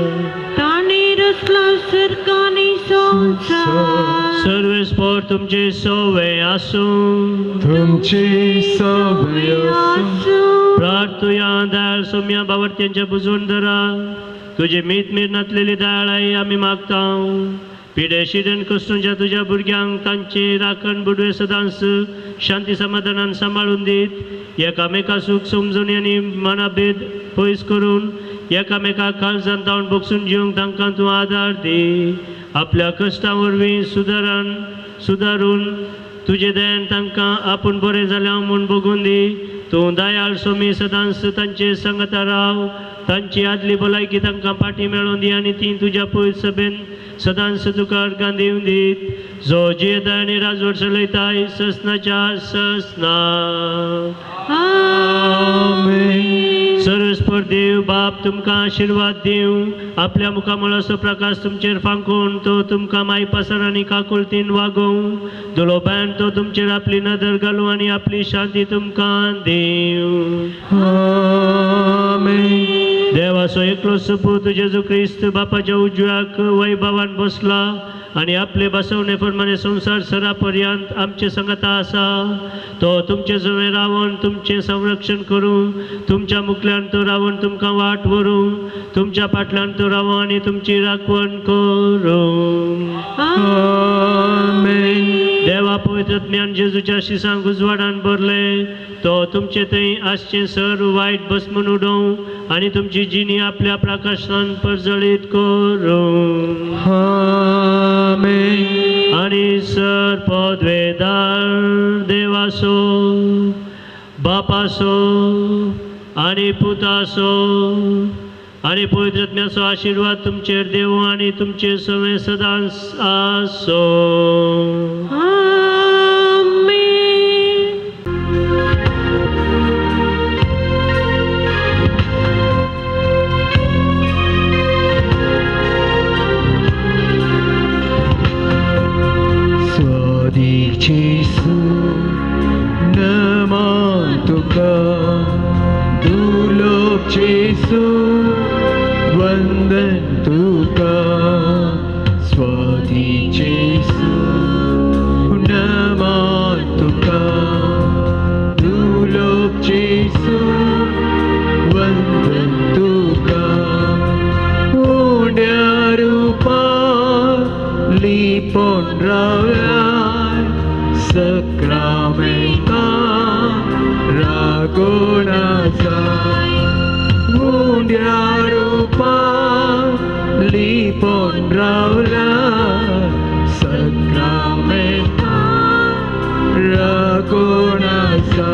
ताणे रचला सरकानी संसार सर्वेस्पर तुमचे सवय आसूं तुमची सवय आसूं. प्रार्थुया दयाळ सौम्या बावर्त्यांच्या बुजवण धरा तुझे मीत नसलेली दयाळाई आम्ही मागता पिढे शिडण कसूंच्या तुझ्या भुरग्यांक तांचे राखण बुडवे सदांच शांती समाधानान सांभाळून दीत एकामेका सुख समजून आनी मनाभेद पयस करून एकामेकाक काळजान तावन बगसून जिवंक तांकां तूं आदार दी आपल्या कश्टां वरवीं सुदारून तुजे दयान तांकां आपूण बरें जाल्या म्हूण बगून दी तूं दयाळ सोमी सदांच तांचे संगता राव तांची आदली भलायकी तांकां फाटीं मेळोवन दी आनी ती तुज्या पयस सभेन सदांच तुका अर्गां दिवन दीत जो जियेत आनी राजवट चलयताय ससनाच्या ससना सर्वस्पर देव बाप तुमकां आशिर्वाद दिवं आपल्या मुखामळ असो प्रकाश तुमचेर फांकून तो तुमकां माई पासर आनी काकुळतीन वागोवं दुलो बायन तो तुमचेर आपली नदर घालूं आनी आपली शांती तुमकां दिवं. देवाचो एकलो सपूत जेजू क्रिस्त बापाच्या उजव्याक वैभवान बसला आणि आपले बसवणे प्रमाणे संसार सरापर्यंत आमचे संगता आसा तो तुमचे जवळ रावून तुमचे संरक्षण करूं तुमच्या मुखल्यान तो रावून तुमकां वाट व्हरूं तुमच्या फाटल्यान तो रावूं आनी तुमची राखण करूं. देवा पवित्र ज्ञान जेजूच्या शिसांक उजवाडान भरले तो तुमचे थंय आसचे सर्व वायट भस्मन उडोवं आनी तुमची जिणी आपल्या प्रकाशान परजळीत करूं. आणि सर पदवेदार देवासो बापासो आणि पुतासो आणि पवित्रत्म्याचो आशीर्वाद तुमचेर देव आणि तुमचे सवे सदांच आसो. Jesu nama tuka dulok Jesu vandan tuka swati Jesu nama tuka dulok Jesu vandan tuka unya rupa lipon raya Sakramenta Ragunasa Mundya Rupa Lipon Raula Sakramenta Ragunasa.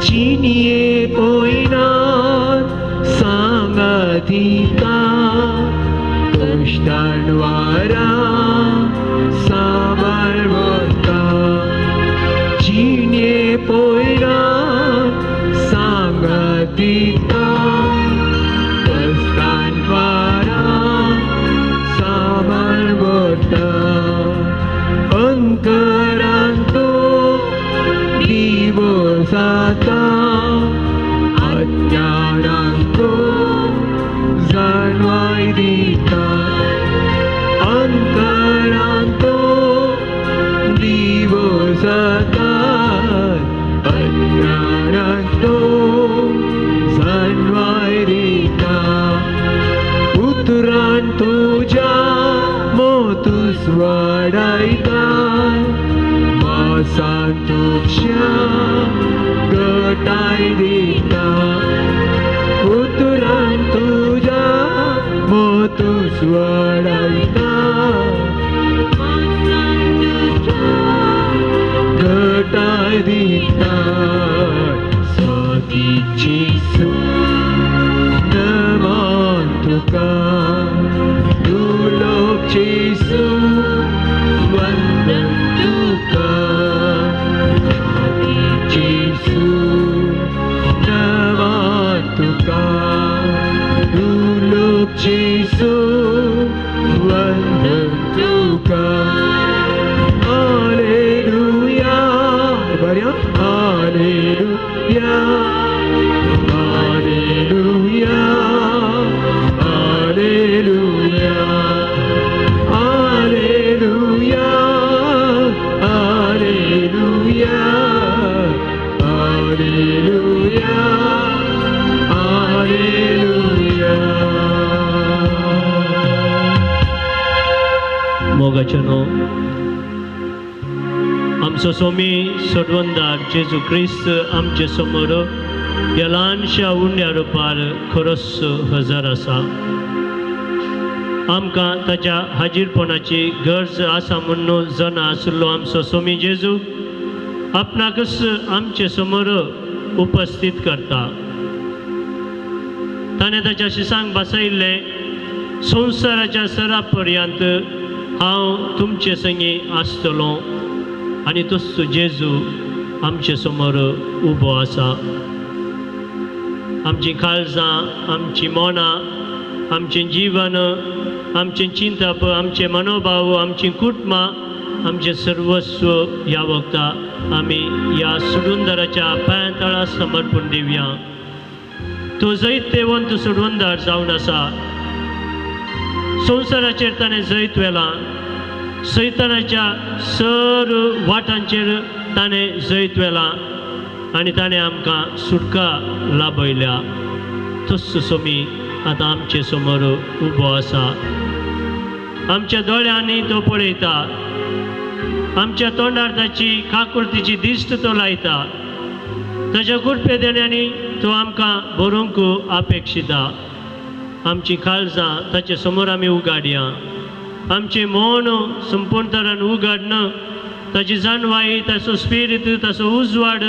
Cinie poinat sangatita kashtanwara samarvata Cinie poinat sangatita kashtanwara samarvata Ankaranto Divosata Ajnananto Zanvaidita Ankaranto Divosata Ajnananto Zanvaidita Uturan tuja motus wadaita Santuksya getai dita Uturan tuja motus wadaita getai dita Sati Jesu naman tuka dulok Jesu vandan tuka Jesu nama tuka dulu मोगाचे न्हू आमचो सोमी सोडवंदार जेजू क्रिस्त आमचे समोर ह्या ल्हानशा उंड्या रुपार खरोच हजर आसा आमकां ताच्या हाजीरपणाची गरज आसा म्हणून जना आसलो आमचो सोमी जेजू आपणाकच आमचे समोर उपस्थित करता ताणें ताच्या शिसांक बसयल्ले संवसाराच्या सरा पर्यंत हांव तुमचे संगी आसतलो आनी तसो जेजू आमचे समोर उबो आसा आमची काळजां आमची मोनां आमचें जीवन आमचें चिंतप आमचे मनोभाव आमची कुटुंबां आमचें सर्वस्व ह्या वखदा आमी ह्या सुडवंदाराच्या पांयां समर्पण दिवया तो जैतेवंत सुडवंदार जावन आसा संवसाराचेर ताणें जैत वेलां सैतानाच्या सर वाटांचेर ताणें जैत वेलां आनी ताणें आमकां सुटका लाभयल्या तसो सोमी आतां आमचे समोर उबो आसा आमच्या दोळ्यांनी तो पळयता आमच्या तोंडार ताची काकुळतीची दिश्ट तो लायता ताच्या कुडपे देण्यांनी तो आमकां बरोवंक अपेक्षिता आमची काळजां ताचे समोर आमी उगाडया आमचें मौन संपूर्ण तरान उगडन ताची जाणवाई ताचो स्पिरीट ताचो उजवाड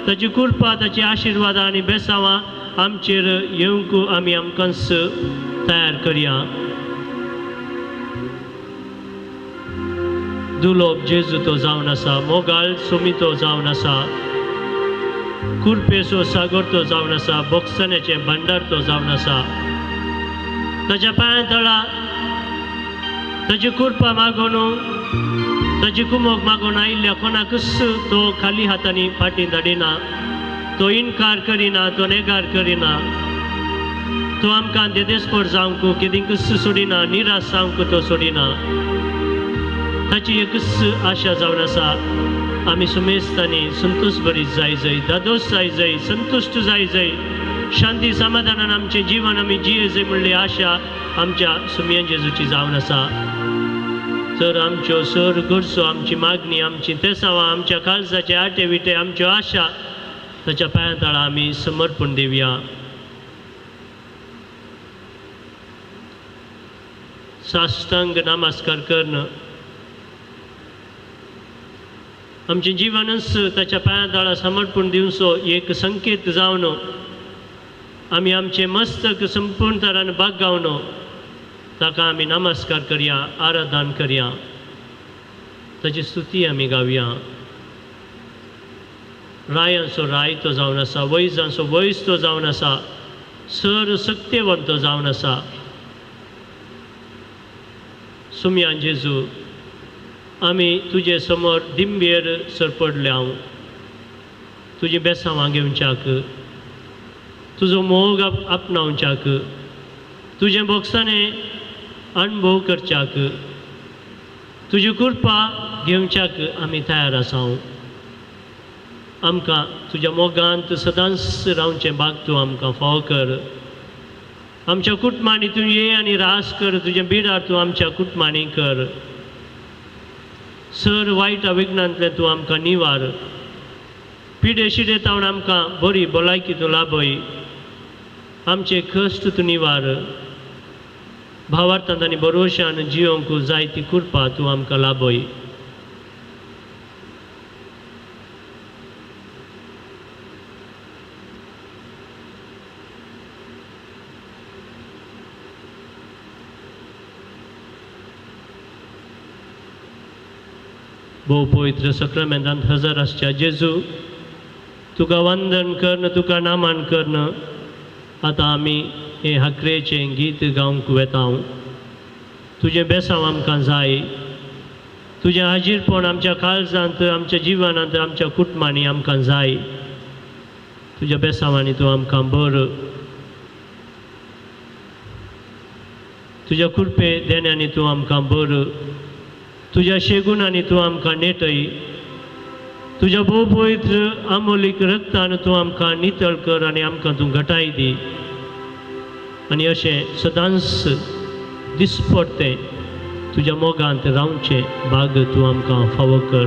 ताची कृपा ताची आशिर्वादां आनी बेसांवां आमचेर येवंक आमी आमकांच तयार करया दुलोप जेजू तो जावन आसा मोगाळ सोमी तो जावन आसा कुरपेचो सागर तो जावन आसा बोगसण्याचें भंडार तो जावन आसा ताच्या पांया तळा ताची कृपा मागून ताची कुमोग मागून आयिल्ल्या कोणाकच तो खाली हातांनी फाटीं धाडिना तो इन्कार करिना तो नेगार करिना तो आमकां देदेस्पर जावंक केदींकच सोडिना निराश जावंक तो सोडिना ताची एकच आशा जावन आसा आमी सुमेस्तांनी संतोश बरी जाय जय दादोस जाय जय संतुश्ट जाय जय शांती समाधानान आमचें जीवन आमी जिये जय म्हणली आशा आमच्या सुमया जेजूची जावन आसा तर आमच्यो सर गरजो आमची मागणी आमची तेसांवां आमच्या काळजाचे आटे विटे आमच्यो आशा ताच्या पांया तळा आमी समर्पण दिवया साष्टांग नमस्कार करण आमचें जिवनच ताच्या पांया तळा समर्पण दिवचो एक संकेत जावन आमी आमचें मस्तक संपूर्ण तरान बागावन ताका आमी नमस्कार करया आराधन करया ताची स्तुती आमी गावया रायांचो राय तो जावन आसा वैजांचो वैज तो जावन आसा सर सत्यवंत तो जावन आसा सुमया जेजू आमी तुजे समोर दिंबेर सरपडले हांव तुजी बेसांवां घेवच्याक तुजो मोग आपणावच्याक तुजें बोगसाणें अणभव करच्याक तुजी कृपा घेवच्याक आमी तयार आसा आमकां तुज्या मोगांत सदांच रावचें भाग तूं आमकां फाव कर आमच्या कुटुंबांनी तूं ये आनी रास कर तुजें बिडार तूं आमच्या कुटुंबांनी कर सर वायट विघ्नांतलें तूं आमकां निवार पिडे शिडे तावन आमकां बरी भलायकी तूं लाभय आमचे कश्ट तूं निवार भावार्थांत आनी भरोशान जियोंक जाय ती कृपा तूं आमकां लाभय भोव पवित्र सक्रामेंतांत हजर आसच्या जेजू तुका वंदन करन तुका नामान करन आतां आमी हे हाकरेचें गीत गावंक वेता तुजें बेसांव आमकां जाय तुजें हाजीरपण आमच्या काळजांत आमच्या जिवनांत आमच्या कुटुंबांनी आमकां जाय तुज्या बेसांवांनी तूं आमकां बर तुज्या कृपे देण्यांनी तूं आमकां बर तुज्या शेगुणांनी तूं आमकां नेटय तुज्या भोव पवित्र आमोलीक रक्तान तूं आमकां नितळ कर आनी आमकां तूं घटाय दी आनी अशें सदांच दिसपडटें तुज्या मोगांत रावचे भाग तूं आमकां फावो कर.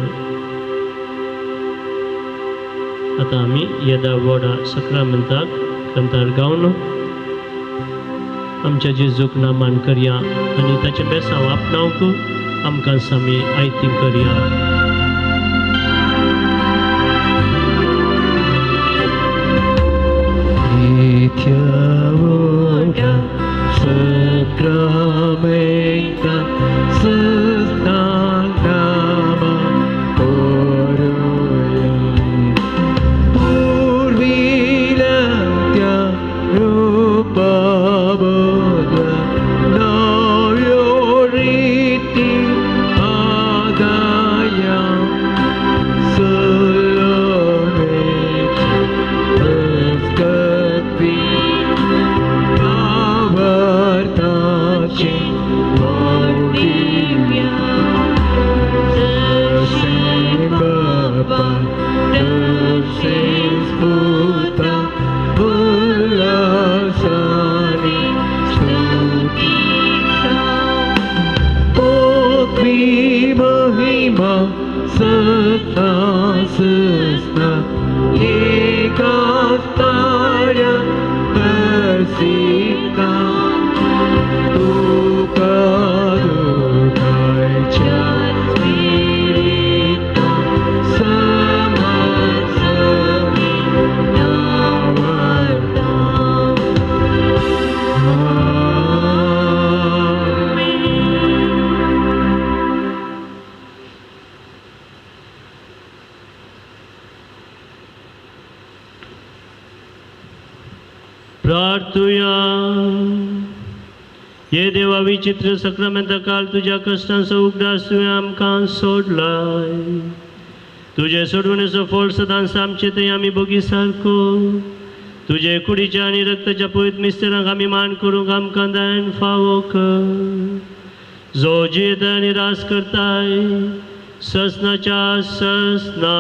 आतां आमी येदा व्हडा सक्रामेंताक कंतार गावन आमच्या जेजूक नामान करया आनी ताचें बेसांव आपणावंक आमकां सामी आयती करया. Nityavoda sakramenta sasnanama poroyam purvilatya rupabodha navyoriti adayam Sasna ekastaya persita tukadukaicha spirita samasami navarta. प्रार्थुया. ये देवा विचित्र सक्रामेंता काल तुझ्या कष्टांचो उगडास तुवें आमकां सोडलाय. तुझे सोडवणेचो फळ सदांच आमचे थंय आमी बोगी सारको तुझे कुडीच्या आनी रक्ताच्या पवित्र मिस्तेरांक आमी मान करूंक आमकां दायन फावो कर. जो जियेता आनी रास करताय ससनाच्या ससना.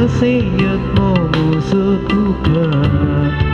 सय्यद मोमो सुखा